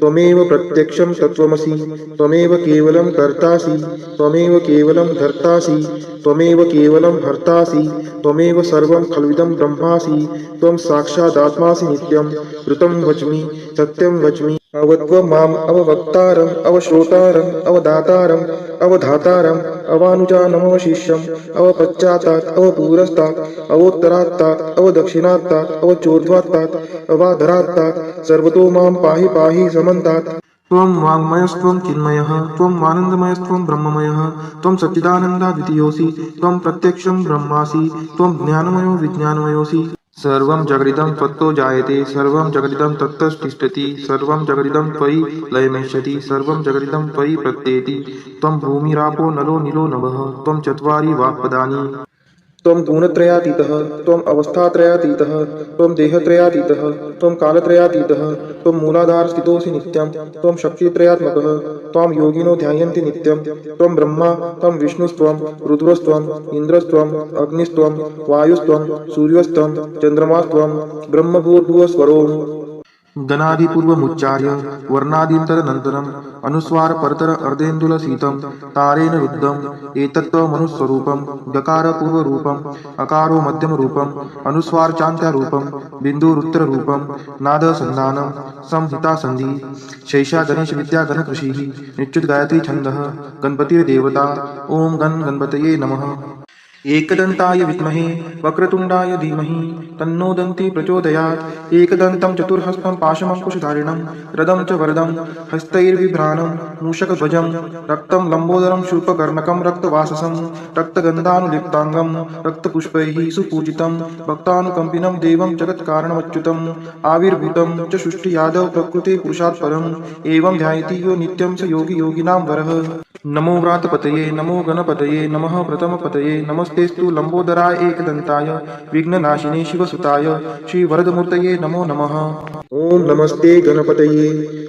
त्वमेव प्रत्यक्षं तत्त्वमसि त्वमेव केवलं कर्तासि त्वमेव केवलं धर्तासि त्वमेव केवलं हर्तासि त्वमेव सर्वं खल्विदं ब्रह्मासि त्वं साक्षादात्मासि नित्यं ऋतं वच्मि सत्यं वच्मि अवत्व माम् अववक्तारम् अवश्रोतारम् अवदातारम् अवधातारम् अवानुजानमवशिष्यम् अवपश्चात्तात् अवपुरस्तात् अवोत्तरात्तात् अवदक्षिणात्तात् अवचोर्ध्वात्तात् अवाधरात्तात् सर्वतो मां पाहि पाहि समन्तात्। त्वं वाङ्मयस्त्वं चिन्मयः त्वम् आनन्दमयस्त्वं ब्रह्ममयः त्वं सच्चिदानन्दाद्वितीयोऽसि त्वं प्रत्यक्षं ब्रह्मासि त्वं ज्ञानमयो विज्ञानमयोऽसि सर्वं जगदिदं त्वत्तो जायते सर्वं जगदिदं तत्तस्तिष्ठति सर्वं जगदिदं त्वयि लयमेष्यति सर्वं जगदिदं त्वयि प्रत्येति त्वं भूमिरापो नलो नीलो नभः त्वं चत्वारि वाक्पदानि त्वं गुणत्रयातीतः त्वम् अवस्थात्रयातीतः त्वं देहत्रयातीतः त्वं कालत्रयातीतः त्वं मूलाधारस्थितोऽसि नित्यं त्वं शक्तित्रयात्मकः त्वां योगिनो ध्यायन्ति नित्यं त्वं ब्रह्मा त्वं विष्णुस्त्वं रुद्रस्त्वम् इन्द्रस्त्वम् अग्निस्त्वं वायुस्त्वं सूर्यस्त्वं चन्द्रमास्त्वं ब्रह्मभूर्भुवस्वरोम्। गणादिपूर्वमुच्चार्य वर्णादीन्तरनन्तरम् अनुस्वार परतर अर्धेन्दुलसीतं तारेण रुद्धम् एतत्त्वमनुस्वरूपं गकारपूर्वरूपम् अकारो मध्यमरूपम् अनुस्वारचान्त्यारूपं बिन्दुरुत्तररूपं नादसन्धानं संहितासन्धि शैषा गणेशविद्या गणकृषिः निश्चितगायत्री छन्दः गणपतिर्देवता ॐ गणपतये नमः। एकदन्ताय विद्महे वक्रतुण्डाय धीमहि तन्नो दन्ती प्रचोदयात् एकदन्तं चतुर्हस्तं पाशमङ्कुशधारिणं रदं च वरदं हस्तैर्बिभ्राणं मूषकध्वजं रक्तं लम्बोदरं शूर्पकर्णकं रक्तवाससं रक्तगन्धानुलिप्ताङ्गं रक्तपुष्पैः सुपूजितं भक्तानुकम्पिनं देवं जगत्कारणमच्युतम् आविर्भूतं च सृष्टियादौ प्रकृते पुरुषात् परम् एवं ध्यायति यो नित्यं स योगी योगिनां वरः। नमो व्रातपतये नमो गणपतये नमः प्रथमपतये नमस्ते नमस्तेस्तु लंबोदराय एकदंताय विघ्ननाशिने शिवसुताय श्रीवरदमूर्तये नमो नमः। ॐ नमस्ते गणपतये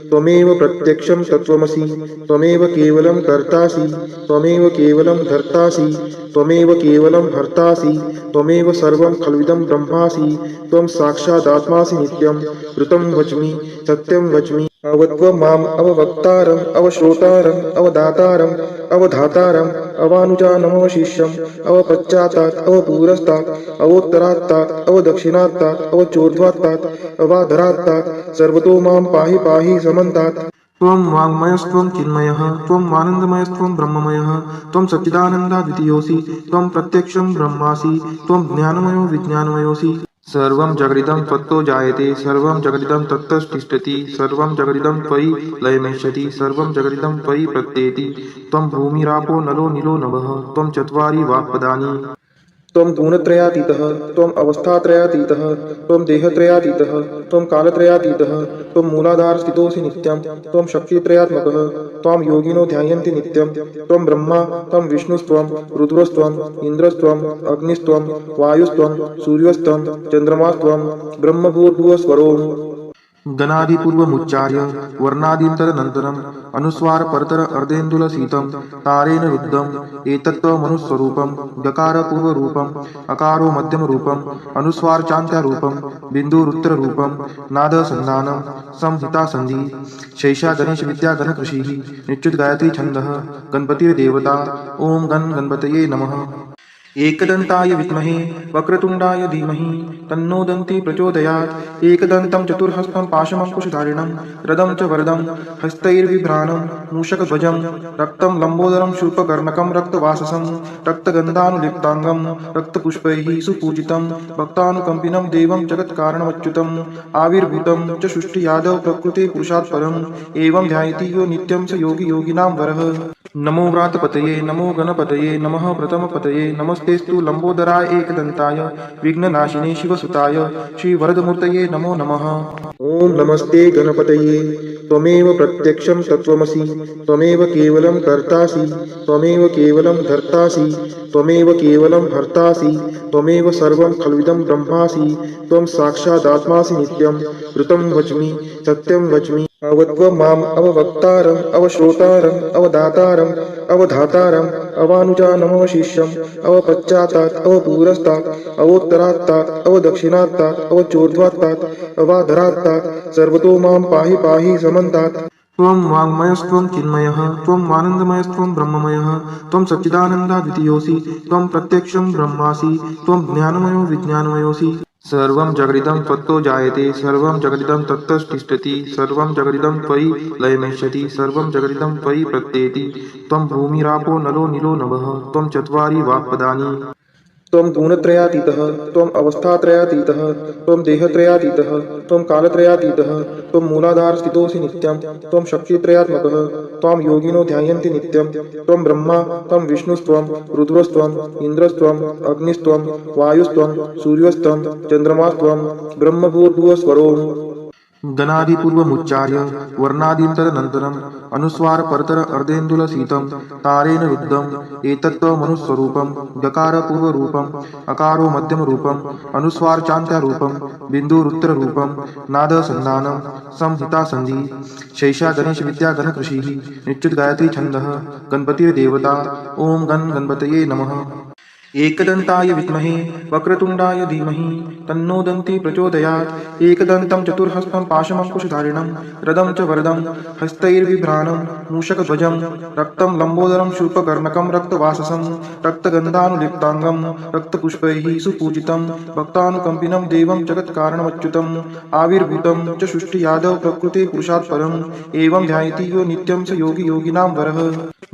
त्वमेव प्रत्यक्षं तत्त्वमसि त्वमेव केवलं कर्तासि त्वमेव केवलं धर्तासि त्वमेव केवलं हर्तासि त्वमेव सर्वं खल्विदं ब्रह्मासि त्वं साक्षादात्मासि नित्यं ऋतं वच्मि सत्यं वच्मि अवत्व माम् अववक्तारम् अवश्रोतारम् अवदातारम् अवधातारम् अवानुजानमवशिष्यम् अवपश्चातात् अवपुरस्तात् अवोत्तरात्तात् अवदक्षिणात्तात् अवचोर्ध्वात्तात् अवाधरात्तात् सर्वतो मां पाहि पाहि समन्तात्। त्वं वाङ्मयस्त्वं चिन्मयः त्वं आनन्दमयस्त्वं ब्रह्ममयः त्वं सच्चिदानन्दाद्वितीयोऽसि त्वं प्रत्यक्षं ब्रह्मासि त्वं ज्ञानमयो विज्ञानमयोऽसि सर्वं जगदिदं त्वत्तो जायते सर्वं जगदिदं तत्तस्तिष्ठति सर्वं जगदिदं त्वयि लयमेष्यति सर्वं जगदिदं त्वयि प्रत्येति त्वं भूमिरापो नलो नीलो नभः त्वं चत्वारि वाक्पदानि त्वं गुणत्रयातीतः त्वम् अवस्थात्रयातीतः त्वं देहत्रयातीतः त्वं कालत्रयातीतः त्वं मूलाधारस्थितोऽसि नित्यं त्वं शक्तित्रयात्मकः त्वां योगिनो ध्यायन्ति नित्यं त्वं ब्रह्मा त्वं विष्णुस्त्वं रुद्रस्त्वम् इन्द्रस्त्वम् अग्निस्त्वं वायुस्त्वं सूर्यस्त्वं चन्द्रमास्त्वं ब्रह्मभूर्भुवस्वरोम्। गणादिपूर्वमुच्चार्य वर्णादीन्तरनन्तरम् अनुस्वार परतर अर्धेन्दुलसीतं तारेण रुद्धम् एतत्त्वमनुस्वरूपं गकारपूर्वरूपम् अकारो मध्यमरूपम् अनुस्वारचान्त्यारूपं बिन्दुरुत्तररूपं नादसन्धानं संहितासन्धि शैषा गणेशविद्या गणकृषिः निश्चित गायत्री छन्दः गणपतिर्देवता ॐ गणपतये नमः। एकदन्ताय विद्महे वक्रतुण्डाय धीमहि तन्नो दन्ती प्रचोदयात् एकदन्तं चतुर्हस्तं पाशमङ्कुशधारिणं रदं च वरदं हस्तैर्बिभ्राणं मूषकध्वजं रक्तं लम्बोदरं शूर्पकर्णकं रक्तवाससं रक्तगन्धानुलिप्ताङ्गं रक्तपुष्पैः सुपूजितं भक्तानुकम्पिनं देवं जगत्कारणमच्युतम् आविर्भूतं च सृष्टियादौ प्रकृते पुरुषात् परम् एवं ध्यायति यो नित्यं स योगी योगिनां वरः। नमो व्रातपतये नमो गणपतये नमः प्रथमपतये नमस्तेस्तु लंबोदराय एकदंताय विघ्ननाशिने शिवसुताय श्रीवरदमूर्तये नमो नमः। ॐ नमस्ते गणपतये त्वमेव प्रत्यक्षं तत्त्वमसि त्वमेव केवलं कर्तासि त्वमेव केवलं धर्तासि त्वमेव केवलं हर्तासि त्वमेव सर्वं खल्विदं ब्रह्मासि त्वं साक्षादात्मासि नित्यं ऋतं वच्मि सत्यं वच्मि अवत्व माम् अववक्तारम् अवश्रोतारम् अवदातारम् अवधातारम् अवानुजानमवशिष्यम् अवपश्चातात् अवपुरस्तात् अवोत्तरात्तात् अवदक्षिणात्तात् अवचोर्ध्वात्तात् अवाधरात्तात् सर्वतो मां पाहि पाहि समन्तात्। त्वं वाङ्मयस्त्वं चिन्मयः त्वं आनन्दमयस्त्वं ब्रह्ममयः त्वं सच्चिदानन्दाद्वितीयोऽसि त्वं प्रत्यक्षं ब्रह्मासि त्वं ज्ञानमयो विज्ञानमयोऽसि सर्वं जगदिदं त्वत्तो जायते सर्वं जगदिदं तत्तस्तिष्ठति सर्वं जगदिदं त्वयि लयमेष्यति सर्वं जगदिदं त्वयि प्रत्येति त्वं भूमिरापो नलो नीलो नभः त्वं चत्वारि वाक्पदानि त्वं गुणत्रयातीतः त्वम् अवस्थात्रयातीतः त्वं देहत्रयातीतः त्वं कालत्रयातीतः त्वं मूलाधारस्थितोऽसि नित्यं त्वं शक्तित्रयात्मकः त्वां योगिनो ध्यायन्ति नित्यं त्वं ब्रह्मा त्वं विष्णुस्त्वं रुद्रस्त्वम् इन्द्रस्त्वम् अग्निस्त्वं वायुस्त्वं सूर्यस्त्वं चन्द्रमास्त्वं ब्रह्मभूर्भुवस्वरोम्। गणादिपूर्वमुच्चार्य वर्णादीन्तरनन्तरम् अनुस्वार परतर अर्धेन्दुलसीतं तारेण रुद्धम् एतत्त्वमनुस्वरूपं गकारपूर्वरूपम् अकारो मध्यमरूपम् अनुस्वारचान्त्यारूपं बिन्दुरुत्तररूपं नादसन्धानं संहितासन्धि शैषा गणेशविद्या गणकृषिः निश्चित गायत्री छन्दः गणपतिर्देवता ॐ गणपतये नमः। एकदन्ताय विद्महे वक्रतुण्डाय धीमहि तन्नो दन्ती प्रचोदयात् एकदन्तं चतुर्हस्तं पाशमङ्कुशधारिणं रदं च वरदं हस्तैर्बिभ्राणं मूषकध्वजं रक्तं लम्बोदरं शूर्पकर्णकं रक्तवाससं रक्तगन्धानुलिप्ताङ्गं रक्तपुष्पैः सुपूजितं भक्तानुकम्पिनं देवं जगत्कारणमच्युतम् आविर्भूतं च सृष्टियादौ प्रकृते पुरुषात् परम् एवं ध्यायति यो नित्यं स योगी योगिनां वरः।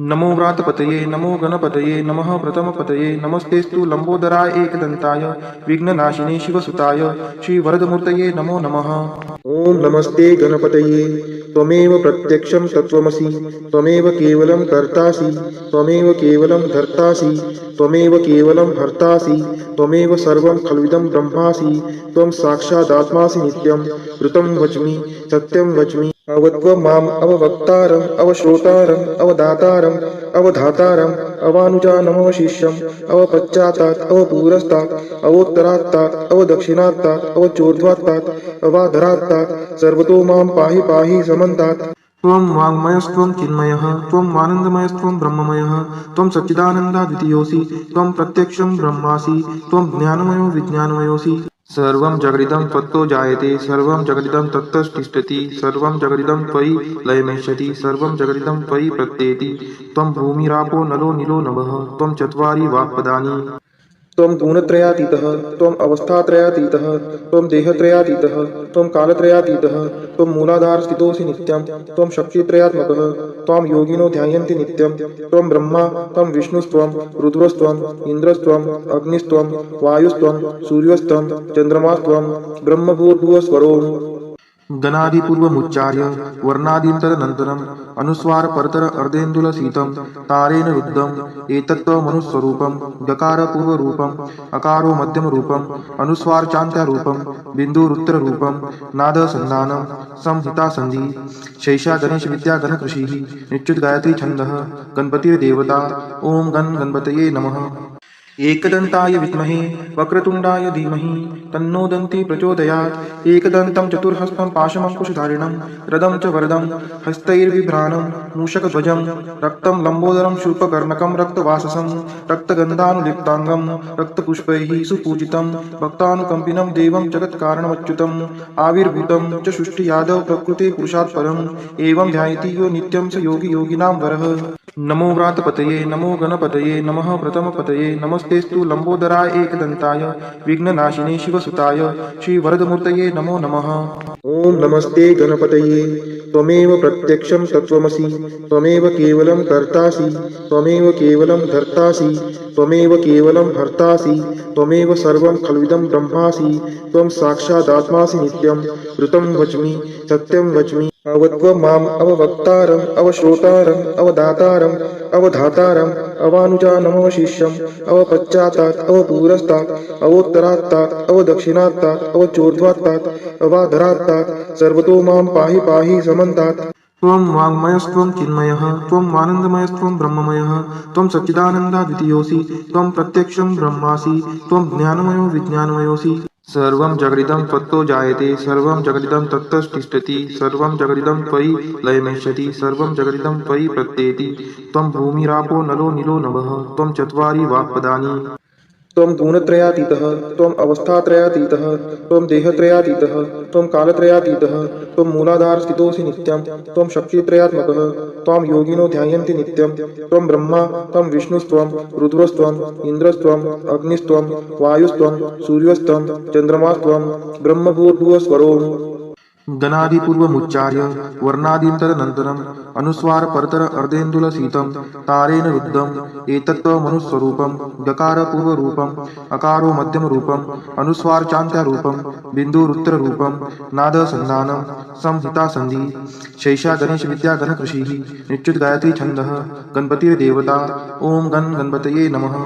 नमो व्रातपतये नमो गणपतये नमः प्रथमपतये नमस्तेस्तु लंबोदराय एकदंताय विघ्ननाशिने शिवसुताय श्रीवरदमूर्तये नमो नमः। ॐ नमस्ते गणपतये त्वमेव प्रत्यक्षं तत्त्वमसि त्वमेव केवलं कर्तासि त्वमेव केवलं धर्तासि त्वमेव केवलं हर्तासि त्वमेव सर्वं खल्विदं ब्रह्मासि त्वं साक्षादात्मासि नित्यं ऋतं वच्मि सत्यं वच्मि अवत्वं माम् अववक्तारम् अवश्रोतारम् अवदातारम् अवधातारम् अवानुजानमवशिष्यम् अवपश्चातात् अवपुरस्तात् अवोत्तरात्तात् अवदक्षिणात्तात् अवचोर्ध्वात्तात् अवाधरात्तात् सर्वतो मां पाहि पाहि समन्तात्। त्वं वाङ्मयस्त्वं चिन्मयः त्वम् आनन्दमयस्त्वं ब्रह्ममयः त्वं सच्चिदानन्दाद्वितीयोऽसि त्वं प्रत्यक्षं ब्रह्मासि त्वं ज्ञानमयो विज्ञानमयोऽसि सर्वं जगदिदं त्वत्तो जायते सर्वं जगदिदं तत्तस्तिष्ठति सर्वं जगदिदं त्वयि लयमेष्यति सर्वं जगदिदं त्वयि प्रत्येति त्वं भूमिरापो नलो नीलो नभः त्वं चत्वारि वाक्पदानि त्वं गुणत्रयातीतः त्वम् अवस्थात्रयातीतः त्वं देहत्रयातीतः त्वं कालत्रयातीतः त्वं मूलाधारस्थितोऽसि नित्यं त्वं शक्तित्रयात्मकः त्वां योगिनो ध्यायन्ति नित्यं त्वं ब्रह्मा त्वं विष्णुस्त्वं रुद्रस्त्वम् इन्द्रस्त्वम् अग्निस्त्वं वायुस्त्वं सूर्यस्त्वं चन्द्रमास्त्वं ब्रह्मभूर्भुवस्वरोम्। गणादिपूर्वमुच्चार्य वर्णादीन्तरनन्तरम् अनुस्वार परतर अर्धेन्दुलसीतं तारेण रुद्धम् एतत्त्वमनुस्वरूपं गकारपूर्वरूपम् अकारो मध्यमरूपम् अनुस्वार चान्त्यारूपं बिन्दुरुत्तररूपं नादसन्धानं संहितासन्धि शैषा गणेशविद्या गणकृषिः निच्युत गायत्री छन्दः गणपतिर्देवता ॐ गणपतये नमः। एकदन्ताय विद्महे वक्रतुण्डाय धीमहि तन्नो दन्ती प्रचोदयात् एकदन्तं चतुर्हस्तं पाशमङ्कुशधारिणं रदं च वरदं हस्तैर्बिभ्राणं मूषकध्वजं रक्तं लम्बोदरं शूर्पकर्णकं रक्तवाससं रक्तगन्धानुलिप्ताङ्गं रक्तपुष्पैः सुपूजितं भक्तानुकम्पिनं देवं जगत्कारणमच्युतम् आविर्भूतं च सृष्टियादौ प्रकृते पुरुषात् परम् एवं ध्यायति यो नित्यं स योगी योगिनां वरः। नमो व्रातपतये नमो गणपतये नमः प्रथमपतये नमस्तेस्तु लम्बोदराय एकदन्ताय विघ्ननाशिने शिवसुताय श्रीवरदमूर्तये नमो नमः। ॐ नमस्ते गणपतये त्वमेव प्रत्यक्षं तत्त्वमसि त्वमेव केवलं कर्तासि त्वमेव केवलं धर्तासि त्वमेव केवलं हर्तासि त्वमेव सर्वं खल्विदं ब्रह्मासि त्वं साक्षादात्मासि नित्यं ऋतं वच्मि सत्यं वच्मि। अवत्वं माम् अववक्तारम् अवश्रोतारम् अवदातारम् अवधातारम् अवानुजानमवशिष्यम् अवपश्चातात् अवपुरस्तात् अवोत्तरात्तात् अवदक्षिणात्तात् अवचोर्ध्वात्तात् अवाधरात्तात् सर्वतो मां पाहि पाहि समन्तात्। त्वं वाङ्मयस्त्वं चिन्मयः त्वम् आनन्दमयस्त्वं ब्रह्ममयः त्वं सच्चिदानन्दाद्वितीयोऽसि त्वं प्रत्यक्षं ब्रह्मासि त्वं ज्ञानमयो विज्ञानमयोऽसि सर्वं जगदिदं त्वत्तो जायते सर्वं जगदिदं तत्तस्तिष्ठति सर्वं जगदिदं त्वयि लयमेष्यति सर्वं जगदिदं त्वयि प्रत्येति त्वं भूमिरापो नलो नीलो नभः त्वं चत्वारि वाक्पदानि त्वं गुणत्रयातीतः त्वम् अवस्थात्रयातीतः त्वं देहत्रयातीतः त्वं कालत्रयातीतः त्वं मूलाधारस्थितोऽसि नित्यं त्वं शक्तित्रयात्मकः त्वां योगिनो ध्यायन्ति नित्यं त्वं ब्रह्मा त्वं विष्णुस्त्वं रुद्रस्त्वम् इन्द्रस्त्वम् अग्निस्त्वं वायुस्त्वं सूर्यस्त्वं चन्द्रमास्त्वं ब्रह्मभूर्भुवस्वरोम्। गणादिपूर्वमुच्चार्य वर्णादीन्तरनन्तरम् अनुस्वार परतर अर्धेन्दुलसीतं तारेण रुद्धम् एतत्त्वमनुस्वरूपं गकारपूर्वरूपम् अकारो मध्यमरूपम् अनुस्वार चान्त्यारूपं बिन्दुरुत्तररूपं नादसन्धानं संहितासन्धि शैषा गणेशविद्या गणकृषिः निच्युत गायत्री छन्दः गणपतिर्देवता ॐ गणपतये नमः।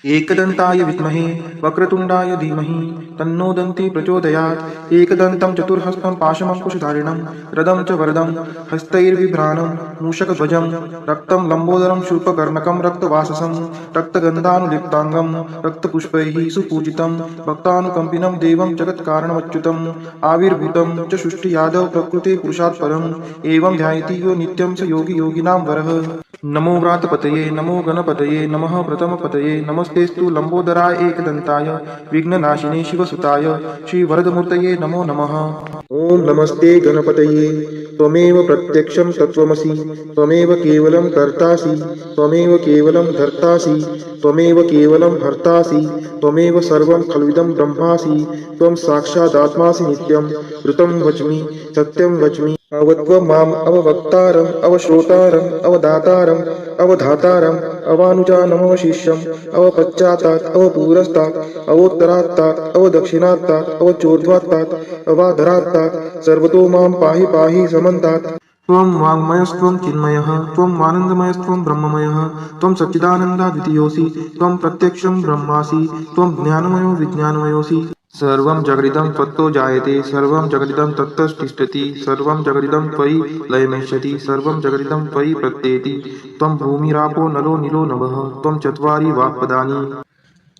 एकदन्ताय विद्महे वक्रतुण्डाय धीमहि तन्नो दन्ती प्रचोदयात् एकदन्तं चतुर्हस्तं पाशमङ्कुशधारिणं रदं च वरदं हस्तैर्बिभ्राणं मूषकध्वजं रक्तं लम्बोदरं शूर्पकर्णकं रक्तवाससं रक्तगन्धानुलिप्ताङ्गं रक्तपुष्पैः सुपूजितं भक्तानुकम्पिनं देवं जगत्कारणमच्युतम् आविर्भूतं च सृष्टियादौ प्रकृते पुरुषात् परम् एवं ध्यायति यो नित्यं स योगी योगिनां वरः। नमो व्रातपतये नमो गणपतये नमः प्रथमपतये नमस्तेस्तु लम्बोदराय एकदन्ताय विघ्ननाशिने शिवसुताय श्रीवरदमूर्तये नमो नमः। ॐ नमस्ते गणपतये त्वमेव प्रत्यक्षं तत्त्वमसि त्वमेव केवलं कर्तासि त्वमेव केवलं धर्तासि त्वमेव केवलं हर्तासि त्वमेव सर्वं खल्विदं ब्रह्मासि त्वं साक्षादात्मासि नित्यं ऋतं वच्मि सत्यं वच्मि। अवत्वं माम् अववक्तारम् अवश्रोतारम् अवदातारम् अवधातारम् अवानुजानमवशिष्यम् अवपश्चातात् अवपुरस्तात् अवोत्तरात्तात् अवदक्षिणात्तात् अवचोर्ध्वात्तात् अवाधरात्तात् सर्वतो मां पाहि पाहि समन्तात्। त्वं वाङ्मयस्त्वं चिन्मयः त्वम् आनन्दमयस्त्वं ब्रह्ममयः त्वं सच्चिदानन्दाद्वितीयोऽसि त्वं प्रत्यक्षं ब्रह्मासि त्वं ज्ञानमयो विज्ञानमयोऽसि सर्वं जगदिदं त्वत्तो जायते सर्वं जगदिदं तत्ततिष्ठति सर्वं जगदिदं त्वयि लयमेष्यति सर्वं जगदिदं त्वयि प्रत्येति त्वं भूमिरापो नलो नीलो नभः त्वं चत्वारि वाक्पदानि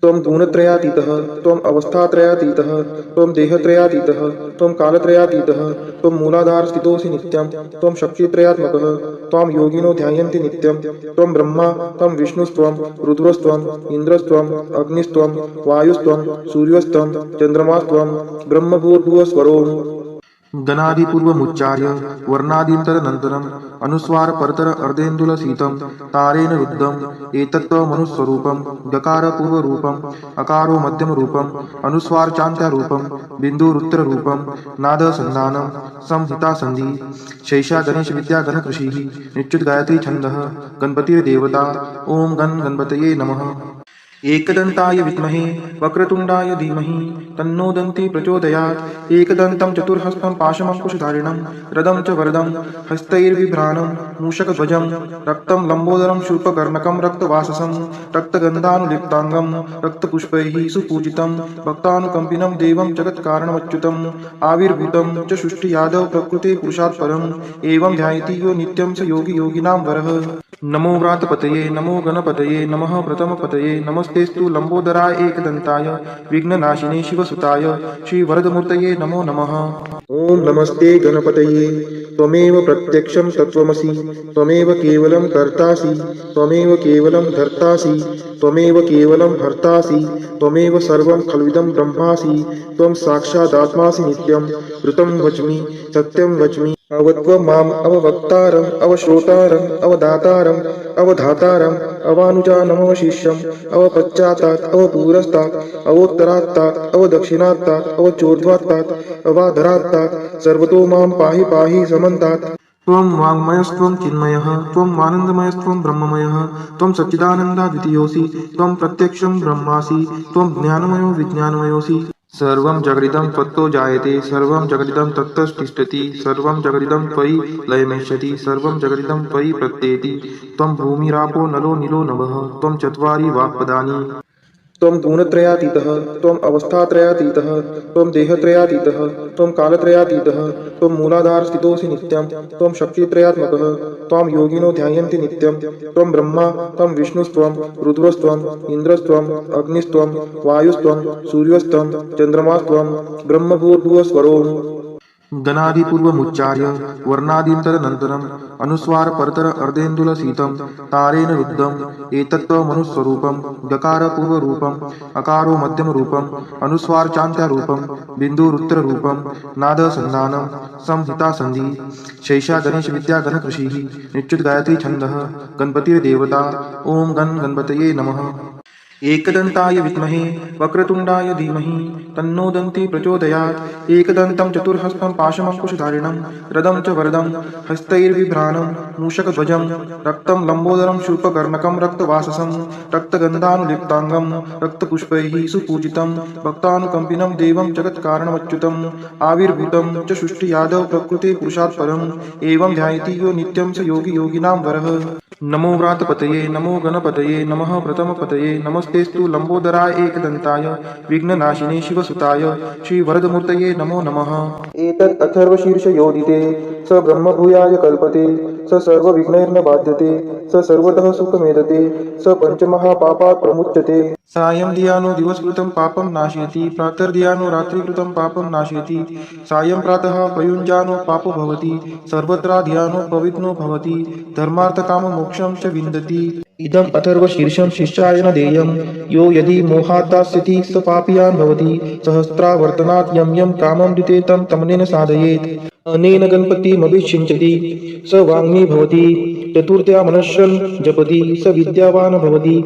त्वं गुणत्रयातीतः त्वम् अवस्थात्रयातीतः त्वं देहत्रयातीतः त्वं कालत्रयातीतः त्वं मूलाधारस्थितोऽसि नित्यं त्वं शक्तित्रयात्मकः त्वां योगिनो ध्यायन्ति नित्यं त्वं ब्रह्मा त्वं विष्णुस्त्वं रुद्रस्त्वम् इन्द्रस्त्वम् अग्निस्त्वं वायुस्त्वं सूर्यस्त्वं चन्द्रमास्त्वं ब्रह्मभूर्भुवस्वरोम् गणादिपूर्वमुच्चार्य वर्णादीन्तरनन्तरम् अनुस्वार परतर अर्धेन्दुलसीतं तारेण रुद्धम् एतत्त्वमनुस्वरूपं गकारपूर्वरूपम् अकारो मध्यमरूपम् अनुस्वारचान्त्यारूपं बिन्दुरुत्तररूपं नादसन्धानं संहितासन्धि शैषा गणेशविद्या गणकृषिः निश्चितगायत्री छन्दः गणपतिर्देवता ॐ गणपतये नमः। एकदन्ताय विद्महे वक्रतुण्डाय धीमहि तन्नो दन्ती प्रचोदयात् एकदन्तं चतुर्हस्तं पाशमङ्कुशधारिणं रदं च वरदं हस्तैर्बिभ्राणं मूषकध्वजं रक्तं लम्बोदरं शूर्पकर्णकं रक्तवाससं रक्तगन्धानुलिप्ताङ्गं रक्तपुष्पैः सुपूजितं भक्तानुकम्पिनं देवं जगत्कारणमच्युतम् आविर्भूतं च सृष्टियादौ प्रकृते पुरुषात् परम् एवं ध्यायति यो नित्यं स योगी योगिनां वरः। नमो व्रातपतये नमो गणपतये नमः प्रथमपतये नमस्तेस्तु लंबोदराय एकदन्ताय विघ्ननाशिने शिवसुताय श्रीवरदमूर्तये नमो नमः। ॐ नमस्ते गणपतये त्वमेव प्रत्यक्षं तत्त्वमसि त्वमेव केवलं कर्तासि त्वमेव केवलं धर्तासि त्वमेव केवलं हर्तासि त्वमेव सर्वं खल्विदं ब्रह्मासि त्वं साक्षादात्मासि नित्यं ऋतं वच्मि सत्यं वच्मि अवत्व माम् अववक्तारम् अवश्रोतारम् अवदातारम् अवधातारम् अवानुजानमवशिष्यम् अवपश्चातात् अवपूरस्तात् अवोत्तरात्तात् अवदक्षिणात्तात् अवचोर्ध्वात्तात् अवाधरात्तात् सर्वतो मां पाहि पाहि समन्तात्। त्वं वाङ्मयस्त्वं चिन्मयः त्वं आनन्दमयस्त्वं ब्रह्ममयः त्वं सच्चिदानन्दाद्वितीयोऽसि त्वं प्रत्यक्षं ब्रह्मासि त्वं ज्ञानमयो विज्ञानमयोऽसि सर्वं जगदिदं त्वत्तो जायते सर्वं जगदिदं तत्ततिष्ठति सर्वं जगदिदं त्वयि लयमेष्यति सर्वं जगदिदं त्वयि प्रत्येति त्वं भूमिरापो नलो नीलो नभः त्वं चत्वारि वाक्पदानि त्वं गुणत्रयातीतः त्वम् अवस्थात्रयातीतः त्वं देहत्रयातीतः त्वं कालत्रयातीतः त्वं मूलाधारस्थितोऽसि नित्यं त्वं शक्तित्रयात्मकः त्वां योगिनो ध्यायन्ति नित्यं त्वं ब्रह्मा त्वं विष्णुस्त्वं रुद्रस्त्वम् इन्द्रस्त्वम् अग्निस्त्वं वायुस्त्वं सूर्यस्त्वं चन्द्रमास्त्वं ब्रह्मभूर्भुवस्वरोम् गणादिपूर्वमुच्चार्य वर्णादीन्तरनन्तरम् अनुस्वार परतर अर्धेन्दुलसीतं तारेण रुद्धम् एतत्त्वमनुस्वरूपं गकारपूर्वरूपम् अकारो मध्यमरूपम् अनुस्वारचान्त्यारूपं बिन्दुरुत्तररूपं नादसन्धानं संहितासन्धि शैषा गणेशविद्या गणकृषिः निश्चितगायत्री छन्दः गणपतिर्देवता ॐ गणपतये नमः। एकदन्ताय विद्महे वक्रतुण्डाय धीमहि तन्नो दन्ती प्रचोदयात् एकदन्तं चतुर्हस्तं पाशमङ्कुशधारिणं रदं च वरदं हस्तैर्बिभ्राणं मूषकध्वजं रक्तं लम्बोदरं शूर्पकर्णकं रक्तवाससं रक्तगन्धानुलिप्ताङ्गं रक्तपुष्पैः सुपूजितं भक्तानुकम्पिनं देवं जगत्कारणमच्युतम् आविर्भूतं च सृष्टियादौ प्रकृते पुरुषात् परम् एवं ध्यायति यो नित्यं स योगी योगिनां वरः। नमो व्रातपतये नमो गणपतये नमः प्रथमपतये नमस्तेस्तु लंबोदराय एकदन्ताय विघ्ननाशिने शिवसुताय श्रीवरदमूर्तये नमो नमः। एतत् अथर्वशीर्षयोदिते स ब्रह्मभूयाय कल्पते स सर्वविघ्नैर्न बाध्यते स सर्वतः सुखमेदते स पञ्चमहापापात् प्रमुच्यते। सायं धियानो दिवसकृतं पापं नाशयति प्रातर्धियानो रात्रिकृतं पापं नाशयति सायं प्रातः प्रयुञ्जानो पापो भवति सर्वत्र धियानो पवित्नो भवति धर्मार्थकाममोक्षं च विन्दति। इदम् अथर्वशीर्षं शिष्याय न देयं यो यदि मोहात् दास्यति स पापीयान् भवति सहस्रावर्तनात् यं यं कामं दिते तं तमनेन साधयेत् अनेन गणपतिमभिषिञ्चति स वाङ्मी भवति चतुर्थ्या मनश्रन् जपति स विद्यावान् भवति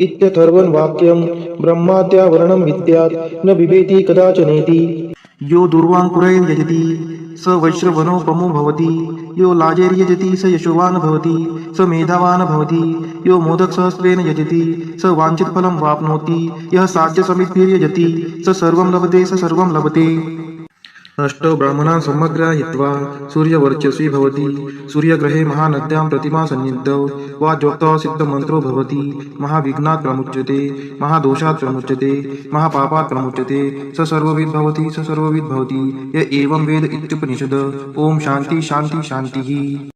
इत्यथर्वं वाक्यं ब्रह्माद्या वर्णं विद्यात् न बिभेति कदाचनेति। यो दुर्वाङ्कुरैर्यजति स वैश्रवणोपमो भवति यो लाजैर्यजति स यशोवान् भवति स मेधावान् भवति यो मोदकसहस्रेण यजति स वाञ्छितफलं वाप्नोति यः साध्यसमिद्भिर्यजति स सर्वं लभते स सर्वं लभते। अष्टौ ब्राह्मणान् समग्रायित्वा सूर्यवर्चस्वी भवति सूर्यग्रहे महानद्यां प्रतिमा सन्निधौ वाजोक्तः सिद्धमन्त्रो भवति महाविघ्नात् प्रमुच्यते महादोषात् प्रमुच्यते महापापात् प्रमुच्यते स सर्वविद् भवति स सर्वविद् भवति य एवं वेद इत्युपनिषद ओम शान्ति शान्ति शान्तिः।